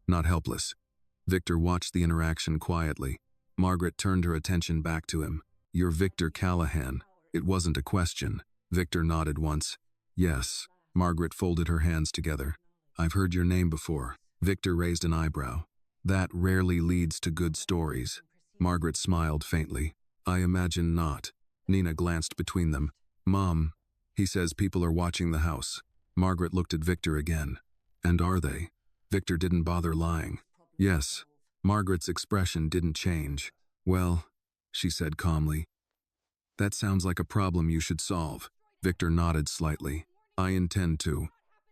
Speaker 1: Not helpless. Victor watched the interaction quietly. Margaret turned her attention back to him. You're Victor Callahan. It wasn't a question. Victor nodded once. Yes. Margaret folded her hands together. I've heard your name before. Victor raised an eyebrow. That rarely leads to good stories. Margaret smiled faintly. I imagine not. Nina glanced between them. Mom, he says people are watching the house. Margaret looked at Victor again. And are they? Victor didn't bother lying. Yes. Margaret's expression didn't change. Well, she said calmly. That sounds like a problem you should solve. Victor nodded slightly. I intend to.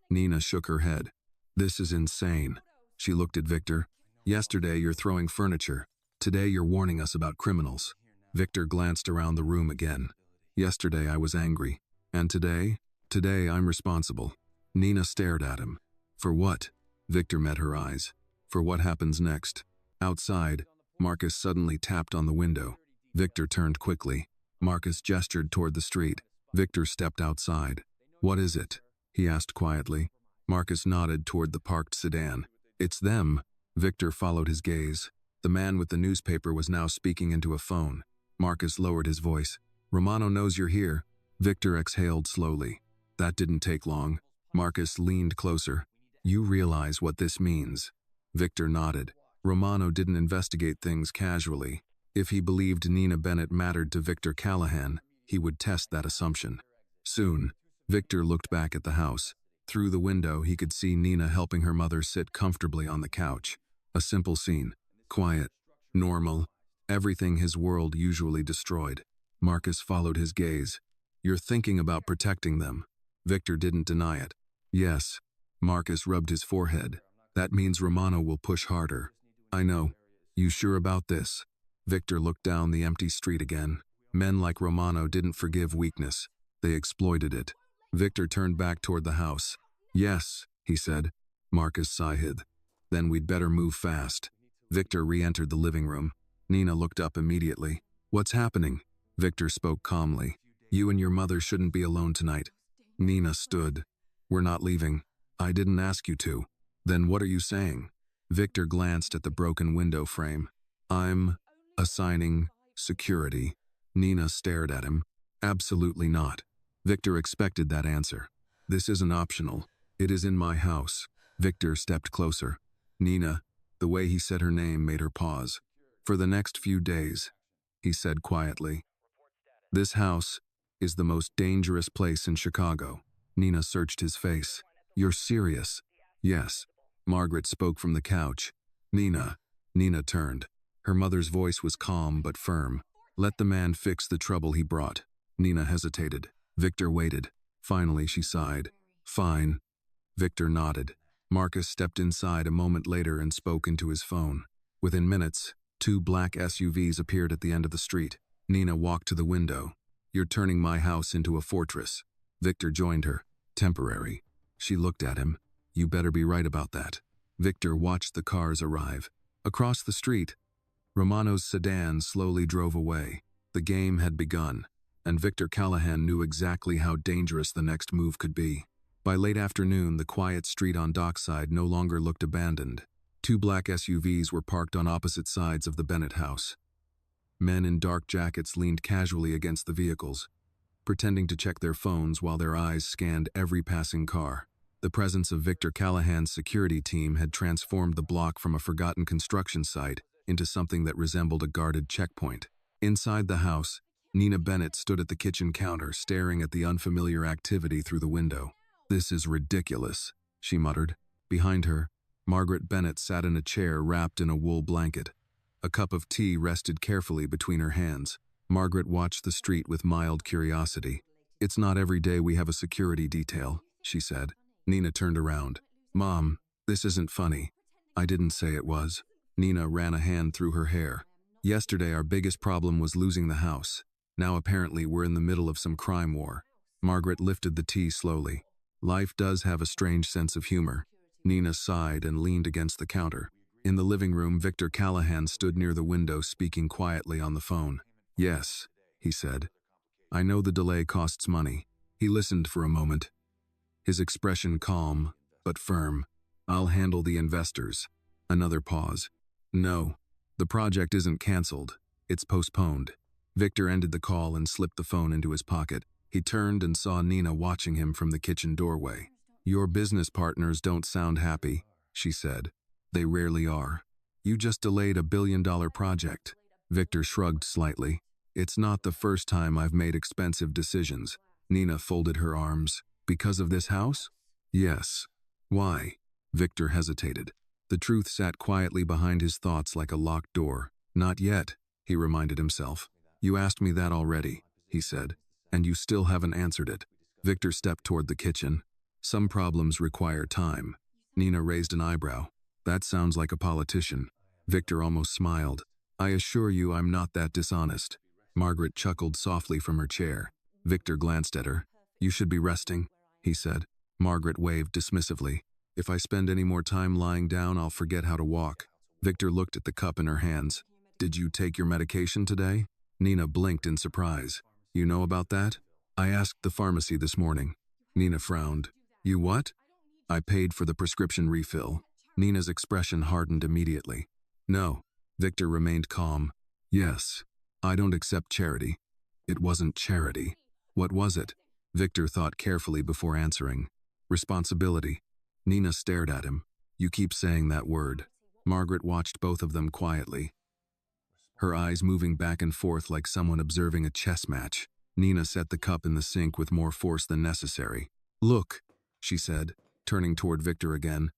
Speaker 1: Nina shook her head. This is insane. She looked at Victor. Yesterday you're throwing furniture. Today you're warning us about criminals. Victor glanced around the room again. Yesterday I was angry. And today? Today I'm responsible. Nina stared at him. For what? Victor met her eyes. For what happens next? Outside, Marcus suddenly tapped on the window. Victor turned quickly. Marcus gestured toward the street. Victor stepped outside. What is it? He asked quietly. Marcus nodded toward the parked sedan. It's them. Victor followed his gaze. The man with the newspaper was now speaking into a phone. Marcus lowered his voice. Romano knows you're here. Victor exhaled slowly. That didn't take long. Marcus leaned closer. You realize what this means. Victor nodded. Romano didn't investigate things casually. If he believed Nina Bennett mattered to Victor Callahan, he would test that assumption. Soon, Victor looked back at the house. Through the window, he could see Nina helping her mother sit comfortably on the couch. A simple scene. Quiet. Normal. Everything his world usually destroyed. Marcus followed his gaze. You're thinking about protecting them. Victor didn't deny it. Yes. Marcus rubbed his forehead. That means Romano will push harder. I know. You sure about this? Victor looked down the empty street again. Men like Romano didn't forgive weakness. They exploited it. Victor turned back toward the house. Yes, he said. Marcus sighed. Then we'd better move fast. Victor re-entered the living room. Nina looked up immediately. What's happening? Victor spoke calmly. You and your mother shouldn't be alone tonight. Nina stood. We're not leaving. I didn't ask you to. Then what are you saying? Victor glanced at the broken window frame. I'm assigning security. Nina stared at him. Absolutely not. Victor expected that answer. This isn't optional. It is in my house. Victor stepped closer. Nina, the way he said her name made her pause. For the next few days, he said quietly. This house is the most dangerous place in Chicago. Nina searched his face. You're serious? Yes. Margaret spoke from the couch. Nina. Nina turned. Her mother's voice was calm but firm. Let the man fix the trouble he brought. Nina hesitated. Victor waited. Finally, she sighed. Fine. Victor nodded. Marcus stepped inside a moment later and spoke into his phone. Within minutes, 2 black SUVs appeared at the end of the street. Nina walked to the window. You're turning my house into a fortress. Victor joined her. Temporary. She looked at him. You better be right about that. Victor watched the cars arrive. Across the street, Romano's sedan slowly drove away. The game had begun, and Victor Callahan knew exactly how dangerous the next move could be. By late afternoon, the quiet street on Dockside no longer looked abandoned. 2 black SUVs were parked on opposite sides of the Bennett house. Men in dark jackets leaned casually against the vehicles, pretending to check their phones while their eyes scanned every passing car. The presence of Victor Callahan's security team had transformed the block from a forgotten construction site into something that resembled a guarded checkpoint. Inside the house, Nina Bennett stood at the kitchen counter, staring at the unfamiliar activity through the window. This is ridiculous, she muttered. Behind her, Margaret Bennett sat in a chair wrapped in a wool blanket. A cup of tea rested carefully between her hands. Margaret watched the street with mild curiosity. It's not every day we have a security detail, she said. Nina turned around. Mom, this isn't funny. I didn't say it was. Nina ran a hand through her hair. Yesterday our biggest problem was losing the house. Now apparently we're in the middle of some crime war. Margaret lifted the tea slowly. Life does have a strange sense of humor. Nina sighed and leaned against the counter. In the living room, Victor Callahan stood near the window speaking quietly on the phone. Yes, he said. I know the delay costs money. He listened for a moment, his expression calm but firm. I'll handle the investors. Another pause. No, the project isn't canceled. It's postponed. Victor ended the call and slipped the phone into his pocket. He turned and saw Nina watching him from the kitchen doorway. Your business partners don't sound happy, she said. They rarely are. You just delayed a billion-dollar project. Victor shrugged slightly. It's not the first time I've made expensive decisions. Nina folded her arms. Because of this house? Yes. Why? Victor hesitated. The truth sat quietly behind his thoughts like a locked door. Not yet, he reminded himself. You asked me that already, he said, and you still haven't answered it. Victor stepped toward the kitchen. Some problems require time. Nina raised an eyebrow. That sounds like a politician. Victor almost smiled. I assure you I'm not that dishonest. Margaret chuckled softly from her chair. Victor glanced at her. You should be resting, he said. Margaret waved dismissively. If I spend any more time lying down, I'll forget how to walk. Victor looked at the cup in her hands. Did you take your medication today? Nina blinked in surprise. You know about that? I asked the pharmacy this morning. Nina frowned. You what? I paid for the prescription refill. Nina's expression hardened immediately. No. Victor remained calm. Yes. I don't accept charity. It wasn't charity. What was it? Victor thought carefully before answering. Responsibility. Nina stared at him. You keep saying that word. Margaret watched both of them quietly, her eyes moving back and forth like someone observing a chess match. Nina set the cup in the sink with more force than necessary. Look, she said, turning toward Victor again.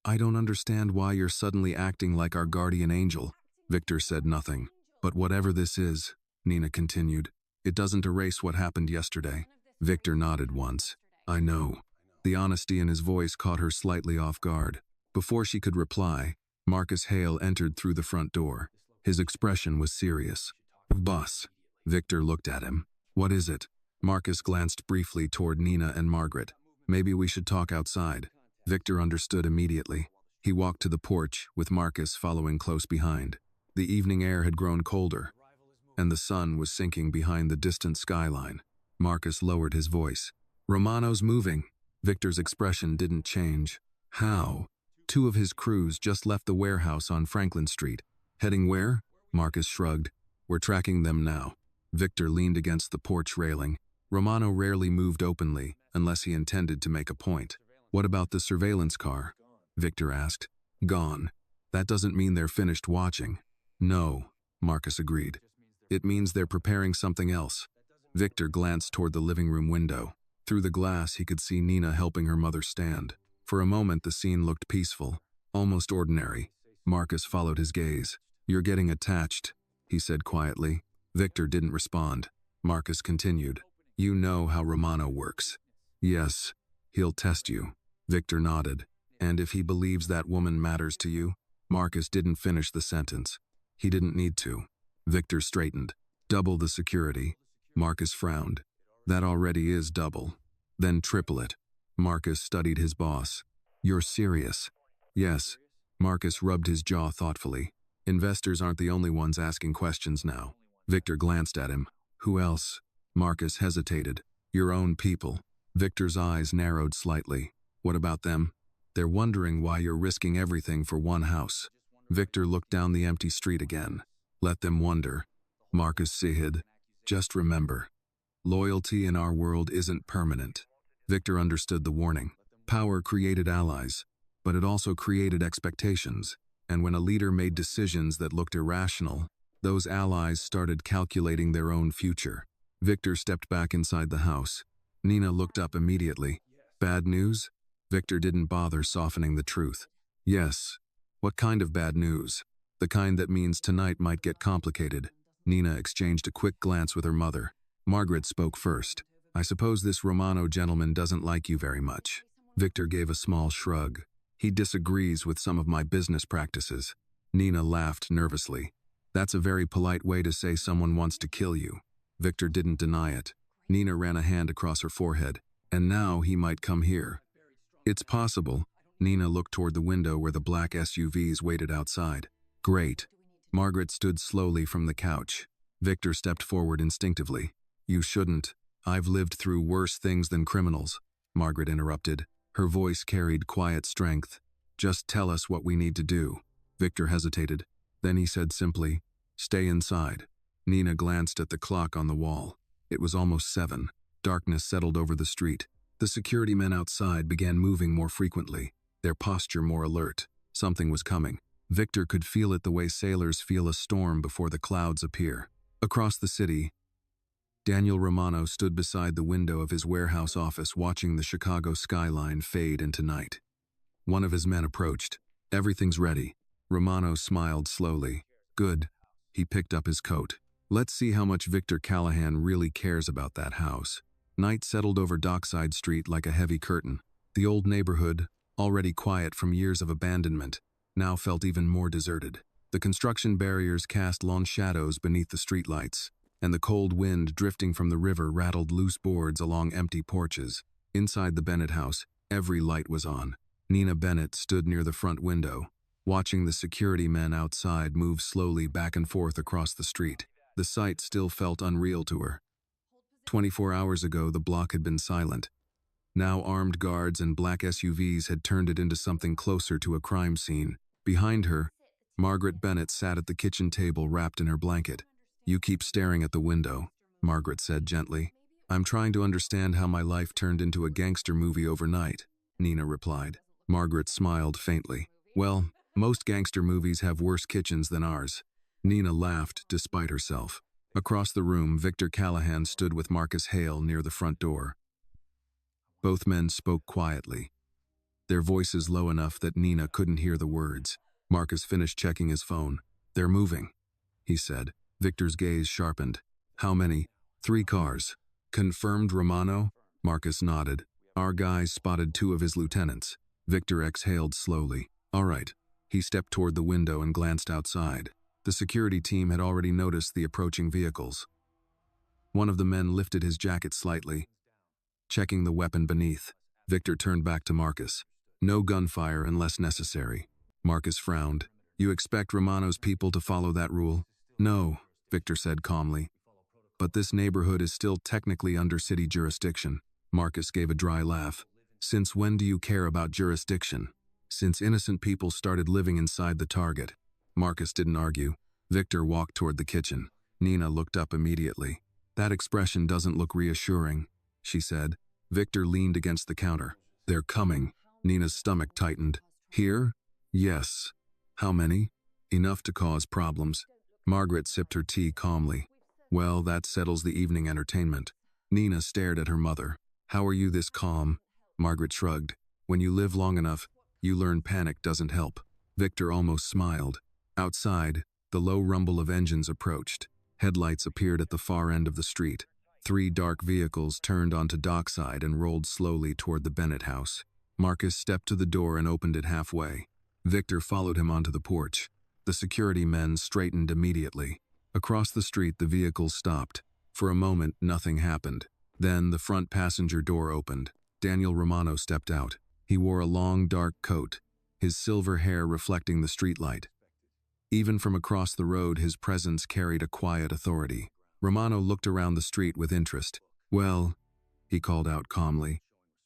Speaker 1: I don't understand why you're suddenly acting like our guardian angel. Victor said nothing. But whatever this is, Nina continued, it doesn't erase what happened yesterday. Victor nodded once. I know. The honesty in his voice caught her slightly off guard. Before she could reply, Marcus Hale entered through the front door. His expression was serious. Boss. Victor looked at him. What is it? Marcus glanced briefly toward Nina and Margaret. Maybe we should talk outside. Victor understood immediately. He walked to the porch, with Marcus following close behind. The evening air had grown colder. and the sun was sinking behind the distant skyline. Marcus lowered his voice. "Romano's moving." Victor's expression didn't change. "How?" Two of his crews just left the warehouse on Franklin Street. "Heading where?" Marcus shrugged. "We're tracking them now." Victor leaned against the porch railing. Romano rarely moved openly, unless he intended to make a point. "What about the surveillance car?" Victor asked. "Gone. That doesn't mean they're finished watching." "No," Marcus agreed. "It means they're preparing something else." Victor glanced toward the living room window. Through the glass, he could see Nina helping her mother stand. For a moment, the scene looked peaceful, almost ordinary. Marcus followed his gaze. "You're getting attached," he said quietly. Victor didn't respond. Marcus continued. "You know how Romano works." "Yes, he'll test you." Victor nodded. "And if he believes that woman matters to you?" Marcus didn't finish the sentence. "He didn't need to." Victor straightened. "Double the security." Marcus frowned. "That already is double." "Then triple it." Marcus studied his boss. "You're serious?" "Yes." Marcus rubbed his jaw thoughtfully. "Investors aren't the only ones asking questions now." Victor glanced at him. "Who else?" Marcus hesitated. "Your own people." Victor's eyes narrowed slightly. "What about them?" "They're wondering why you're risking everything for one house." Victor looked down the empty street again. "Let them wonder." Marcus sighed. "Just remember, loyalty in our world isn't permanent." Victor understood the warning. Power created allies, but it also created expectations. And when a leader made decisions that looked irrational, those allies started calculating their own future. Victor stepped back inside the house. Nina looked up immediately. "Bad news?" Victor didn't bother softening the truth. "Yes." "What kind of bad news?" "The kind that means tonight might get complicated." Nina exchanged a quick glance with her mother. Margaret spoke first. "I suppose this Romano gentleman doesn't like you very much." Victor gave a small shrug. "He disagrees with some of my business practices." Nina laughed nervously. "That's a very polite way to say someone wants to kill you." Victor didn't deny it. Nina ran a hand across her forehead. "And now he might come here." "It's possible." Nina looked toward the window where the black SUVs waited outside. "Great." Margaret stood slowly from the couch. Victor stepped forward instinctively. "You shouldn't. I've lived through worse things than criminals." Margaret interrupted. Her voice carried quiet strength. "Just tell us what we need to do." Victor hesitated. Then he said simply, "Stay inside." Nina glanced at the clock on the wall. It was almost 7. Darkness settled over the street. The security men outside began moving more frequently, their posture more alert. Something was coming. Victor could feel it the way sailors feel a storm before the clouds appear. Across the city, Daniel Romano stood beside the window of his warehouse office watching the Chicago skyline fade into night. One of his men approached. "Everything's ready." Romano smiled slowly. "Good." He picked up his coat. "Let's see how much Victor Callahan really cares about that house." Night settled over Dockside Street like a heavy curtain. The old neighborhood, already quiet from years of abandonment, now felt even more deserted. The construction barriers cast long shadows beneath the streetlights, and the cold wind drifting from the river rattled loose boards along empty porches. Inside the Bennett house, every light was on. Nina Bennett stood near the front window, watching the security men outside move slowly back and forth across the street. The sight still felt unreal to her. 24 hours ago, the block had been silent. Now armed guards and black SUVs had turned it into something closer to a crime scene. Behind her, Margaret Bennett sat at the kitchen table wrapped in her blanket. "You keep staring at the window," Margaret said gently. "I'm trying to understand how my life turned into a gangster movie overnight," Nina replied. Margaret smiled faintly. "Well, most gangster movies have worse kitchens than ours." Nina laughed despite herself. Across the room, Victor Callahan stood with Marcus Hale near the front door. Both men spoke quietly, their voices low enough that Nina couldn't hear the words. Marcus finished checking his phone. "They're moving," he said. Victor's gaze sharpened. "How many?" "3 cars." "Confirmed Romano?" Marcus nodded. "Our guys spotted 2 of his lieutenants." Victor exhaled slowly. "All right." He stepped toward the window and glanced outside. The security team had already noticed the approaching vehicles. One of the men lifted his jacket slightly, checking the weapon beneath. Victor turned back to Marcus. "No gunfire unless necessary." Marcus frowned. "You expect Romano's people to follow that rule?" "No. Victor said calmly. But this neighborhood is still technically under city jurisdiction. Marcus gave a dry laugh. Since when do you care about jurisdiction? Since innocent people started living inside the target. Marcus didn't argue. Victor walked toward the kitchen. Nina looked up immediately. That expression doesn't look reassuring, she said. Victor leaned against the counter. They're coming. Nina's stomach tightened. Here? Yes. How many? Enough to cause problems. Margaret sipped her tea calmly. Well, that settles the evening entertainment. Nina stared at her mother. How are you this calm? Margaret shrugged. When you live long enough, you learn panic doesn't help. Victor almost smiled. Outside, the low rumble of engines approached. Headlights appeared at the far end of the street. 3 dark vehicles turned onto dockside and rolled slowly toward the Bennett house. Marcus stepped to the door and opened it halfway. Victor followed him onto the porch. The security men straightened immediately. Across the street, the vehicles stopped. For a moment, nothing happened. Then the front passenger door opened. Daniel Romano stepped out. He wore a long, dark coat, his silver hair reflecting the streetlight. Even from across the road, his presence carried a quiet authority. Romano looked around the street with interest. Well, he called out calmly.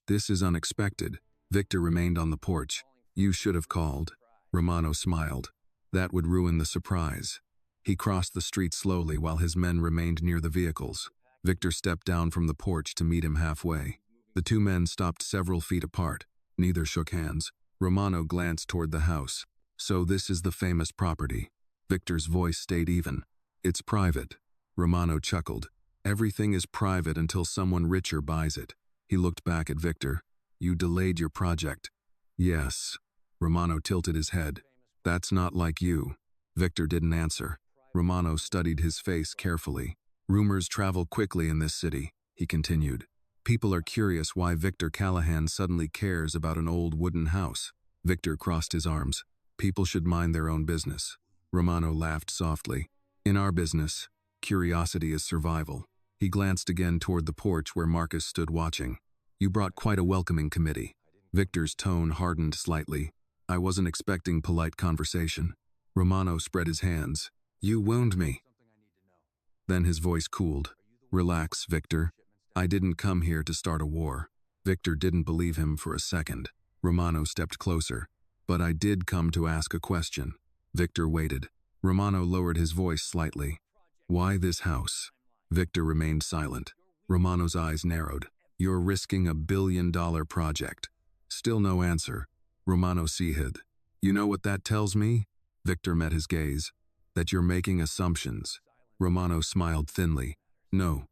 Speaker 1: This is unexpected. Victor remained on the porch. You should have called. Romano smiled. That would ruin the surprise. He crossed the street slowly while his men remained near the vehicles. Victor stepped down from the porch to meet him halfway. The 2 men stopped several feet apart. Neither shook hands. Romano glanced toward the house. So this is the famous property. Victor's voice stayed even. It's private. Romano chuckled. Everything is private until someone richer buys it. He looked back at Victor. You delayed your project. Yes. Romano tilted his head. That's not like you. Victor didn't answer. Romano studied his face carefully. Rumors travel quickly in this city, he continued. People are curious why Victor Callahan suddenly cares about an old wooden house. Victor crossed his arms. People should mind their own business. Romano laughed softly. In our business, curiosity is survival. He glanced again toward the porch where Marcus stood watching. You brought quite a welcoming committee. Victor's tone hardened slightly. I wasn't expecting polite conversation. Romano spread his hands. You wound me. Then his voice cooled. Relax, Victor. I didn't come here to start a war. Victor didn't believe him for a second. Romano stepped closer. But I did come to ask a question. Victor waited. Romano lowered his voice slightly. Why this house? Victor remained silent. Romano's eyes narrowed. You're risking $1 billion project. Still no answer. Romano seethed. You know what that tells me? Victor met his gaze. That you're making assumptions. Romano smiled thinly. No.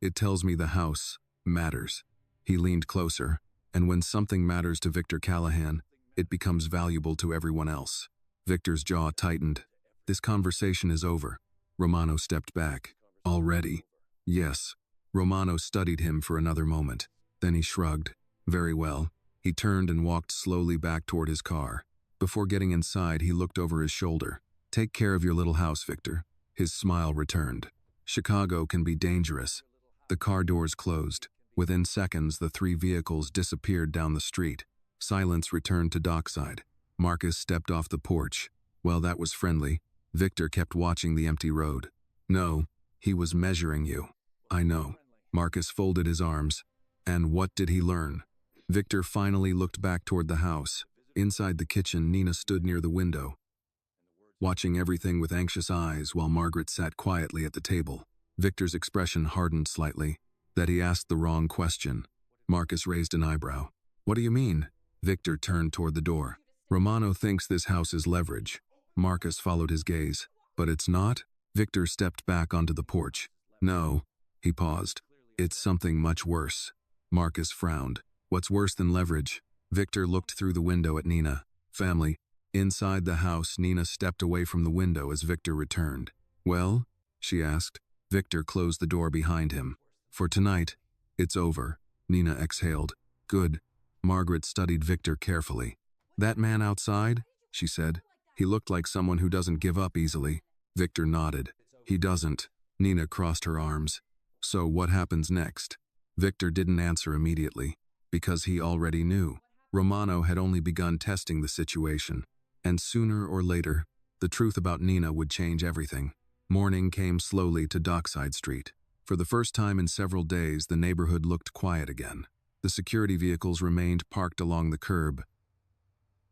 Speaker 1: It tells me the house matters. He leaned closer, and when something matters to Victor Callahan, it becomes valuable to everyone else. Victor's jaw tightened. This conversation is over. Romano stepped back. Already? Yes. Romano studied him for another moment. Then he shrugged. Very well. He turned and walked slowly back toward his car. Before getting inside, he looked over his shoulder. Take care of your little house, Victor. His smile returned. Chicago can be dangerous. The car doors closed. Within seconds, the 3 vehicles disappeared down the street. Silence returned to dockside. Marcus stepped off the porch. Well, that was friendly. Victor kept watching the empty road. No, he was measuring you. I know. Marcus folded his arms. And what did he learn? Victor finally looked back toward the house. Inside the kitchen, Nina stood near the window, watching everything with anxious eyes while Margaret sat quietly at the table. Victor's expression hardened slightly. That he asked the wrong question. Marcus raised an eyebrow. What do you mean? Victor turned toward the door. Romano thinks this house is leverage. Marcus followed his gaze. But it's not? Victor stepped back onto the porch. No. He paused. It's something much worse. Marcus frowned. What's worse than leverage? Victor looked through the window at Nina. Family. Inside the house, Nina stepped away from the window as Victor returned. Well? She asked. Victor closed the door behind him. For tonight, it's over. Nina exhaled. Good. Margaret studied Victor carefully. That man outside? She said. He looked like someone who doesn't give up easily. Victor nodded. He doesn't. Nina crossed her arms. So what happens next? Victor didn't answer immediately, because he already knew. Romano had only begun testing the situation, and sooner or later, the truth about Nina would change everything. Morning came slowly to Dockside Street. For the first time in several days, the neighborhood looked quiet again. The security vehicles remained parked along the curb,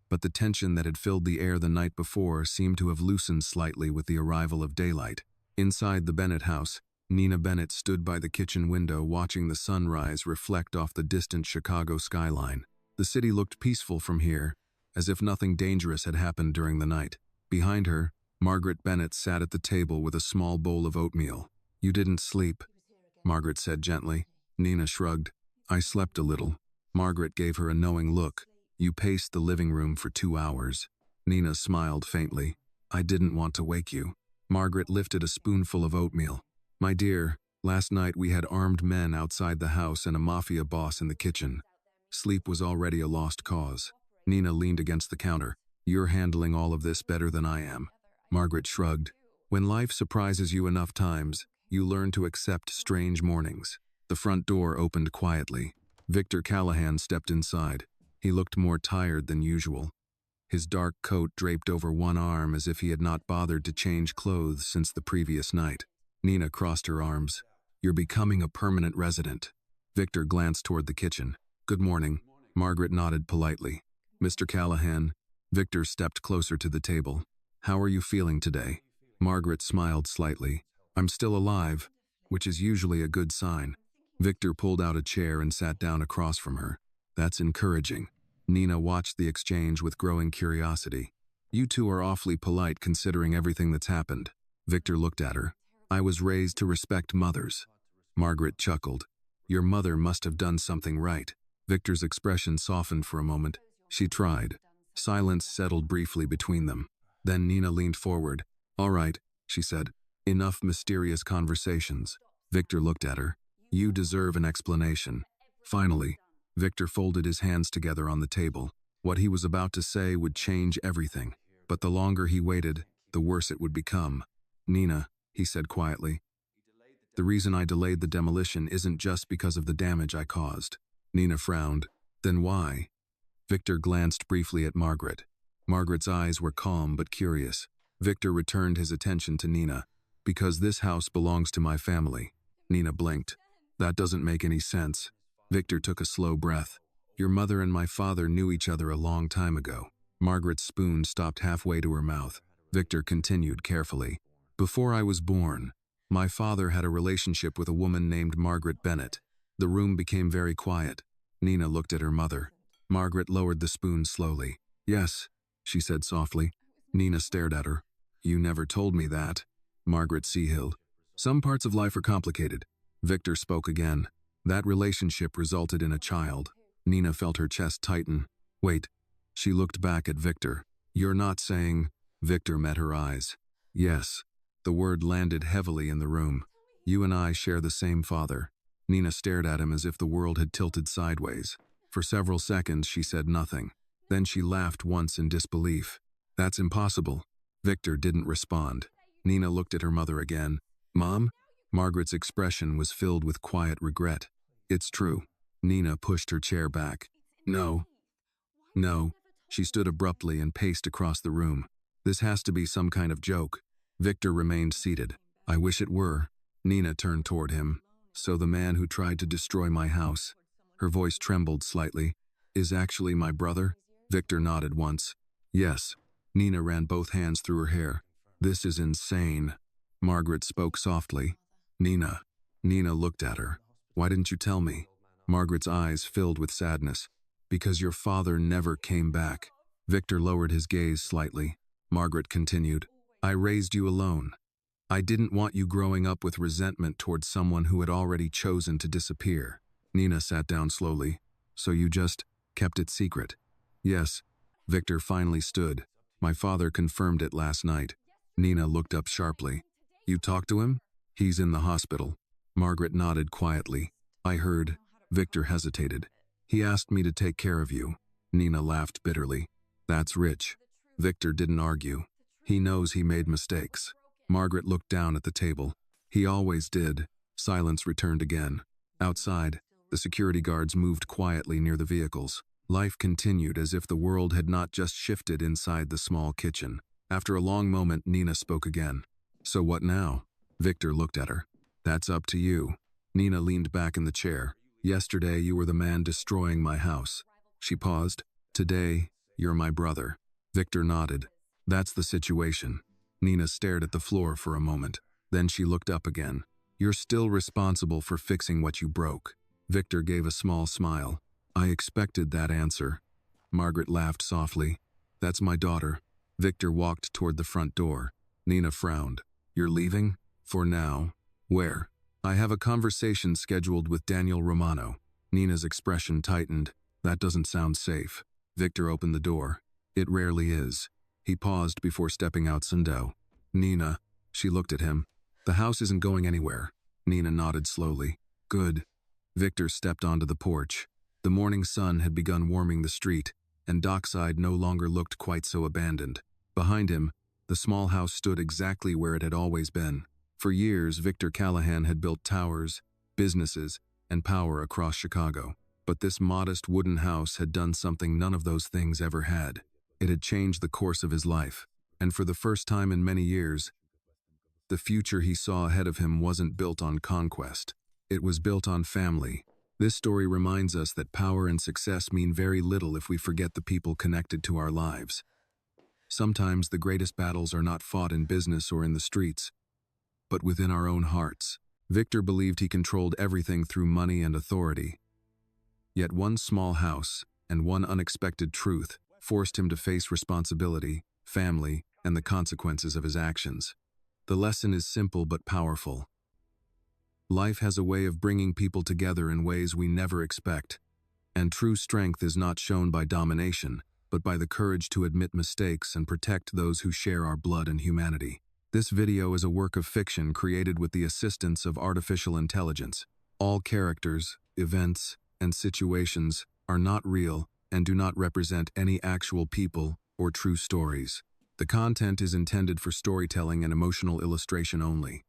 Speaker 1: but the tension that had filled the air the night before seemed to have loosened slightly with the arrival of daylight. Inside the Bennett house, Nina Bennett stood by the kitchen window watching the sunrise reflect off the distant Chicago skyline. The city looked peaceful from here, as if nothing dangerous had happened during the night. Behind her, Margaret Bennett sat at the table with a small bowl of oatmeal. "You didn't sleep," Margaret said gently. Nina shrugged. "I slept a little." Margaret gave her a knowing look. "You paced the living room for 2 hours." Nina smiled faintly. "I didn't want to wake you." Margaret lifted a spoonful of oatmeal. "My dear, last night we had armed men outside the house and a mafia boss in the kitchen. Sleep was already a lost cause." Nina leaned against the counter. "You're handling all of this better than I am." Margaret shrugged. "When life surprises you enough times, you learn to accept strange mornings." The front door opened quietly. Victor Callahan stepped inside. He looked more tired than usual. His dark coat draped over one arm as if he had not bothered to change clothes since the previous night. Nina crossed her arms. "You're becoming a permanent resident." Victor glanced toward the kitchen. "Good morning." Margaret nodded politely. "Mr. Callahan." Victor stepped closer to the table. "How are you feeling today?" Margaret smiled slightly. "I'm still alive, which is usually a good sign." Victor pulled out a chair and sat down across from her. "That's encouraging." Nina watched the exchange with growing curiosity. "You two are awfully polite considering everything that's happened." Victor looked at her. "I was raised to respect mothers." Margaret chuckled. "Your mother must have done something right." Victor's expression softened for a moment. "She tried." Silence settled briefly between them. Then Nina leaned forward. "All right," she said. "Enough mysterious conversations." Victor looked at her. "You deserve an explanation." Finally, Victor folded his hands together on the table. What he was about to say would change everything, but the longer he waited, the worse it would become. "Nina," he said quietly, "the reason I delayed the demolition isn't just because of the damage I caused." Nina frowned. "Then why?" Victor glanced briefly at Margaret. Margaret's eyes were calm but curious. Victor returned his attention to Nina. "Because this house belongs to my family." Nina blinked. "That doesn't make any sense." Victor took a slow breath. "Your mother and my father knew each other a long time ago." Margaret's spoon stopped halfway to her mouth. Victor continued carefully. "Before I was born, my father had a relationship with a woman named Margaret Bennett." The room became very quiet. Nina looked at her mother. Margaret lowered the spoon slowly. "Yes," she said softly. Nina stared at her. "You never told me that." Margaret Seahilled. "Some parts of life are complicated." Victor spoke again. "That relationship resulted in a child." Nina felt her chest tighten. "Wait." She looked back at Victor. "You're not saying—" Victor met her eyes. "Yes." The word landed heavily in the room. "You and I share the same father." Nina stared at him as if the world had tilted sideways. For several seconds she said nothing. Then she laughed once in disbelief. "That's impossible." Victor didn't respond. Nina looked at her mother again. "Mom?" Margaret's expression was filled with quiet regret. "It's true." Nina pushed her chair back. "No. No." She stood abruptly and paced across the room. "This has to be some kind of joke." Victor remained seated. "I wish it were." Nina turned toward him. "So the man who tried to destroy my house," her voice trembled slightly, "is actually my brother?" Victor nodded once. "Yes." Nina ran both hands through her hair. "This is insane." Margaret spoke softly. "Nina." Nina looked at her. "Why didn't you tell me?" Margaret's eyes filled with sadness. "Because your father never came back." Victor lowered his gaze slightly. Margaret continued. "I raised you alone. I didn't want you growing up with resentment towards someone who had already chosen to disappear." Nina sat down slowly. "So you just kept it secret?" "Yes." Victor finally stood. "My father confirmed it last night." Nina looked up sharply. "You talked to him?" "He's in the hospital." Margaret nodded quietly. "I heard." Victor hesitated. "He asked me to take care of you." Nina laughed bitterly. "That's rich." Victor didn't argue. "He knows he made mistakes." Margaret looked down at the table. "He always did." Silence returned again. Outside, the security guards moved quietly near the vehicles. Life continued as if the world had not just shifted inside the small kitchen. After a long moment, Nina spoke again. So what now? Victor looked at her. That's up to you. Nina leaned back in the chair. Yesterday you were the man destroying my house. She paused. Today, you're my brother. Victor nodded. That's the situation. Nina stared at the floor for a moment. Then she looked up again. You're still responsible for fixing what you broke. Victor gave a small smile. I expected that answer. Margaret laughed softly. That's my daughter. Victor walked toward the front door. Nina frowned. You're leaving? For now. Where? I have a conversation scheduled with Daniel Romano. Nina's expression tightened. That doesn't sound safe. Victor opened the door. It rarely is. He paused before stepping out Sundow. Nina. She looked at him. The house isn't going anywhere. Nina nodded slowly. Good. Victor stepped onto the porch. The morning sun had begun warming the street, and Dockside no longer looked quite so abandoned. Behind him, the small house stood exactly where it had always been. For years, Victor Callahan had built towers, businesses, and power across Chicago. But this modest wooden house had done something none of those things ever had. It had changed the course of his life, and for the first time in many years, the future he saw ahead of him wasn't built on conquest. It was built on family. This story reminds us that power and success mean very little if we forget the people connected to our lives. Sometimes the greatest battles are not fought in business or in the streets, but within our own hearts. Victor believed he controlled everything through money and authority. Yet one small house and one unexpected truth forced him to face responsibility, family, and the consequences of his actions. The lesson is simple but powerful. Life has a way of bringing people together in ways we never expect, and true strength is not shown by domination, but by the courage to admit mistakes and protect those who share our blood and humanity. This video is a work of fiction created with the assistance of artificial intelligence. All characters, events, and situations are not real and do not represent any actual people or true stories. The content is intended for storytelling and emotional illustration only.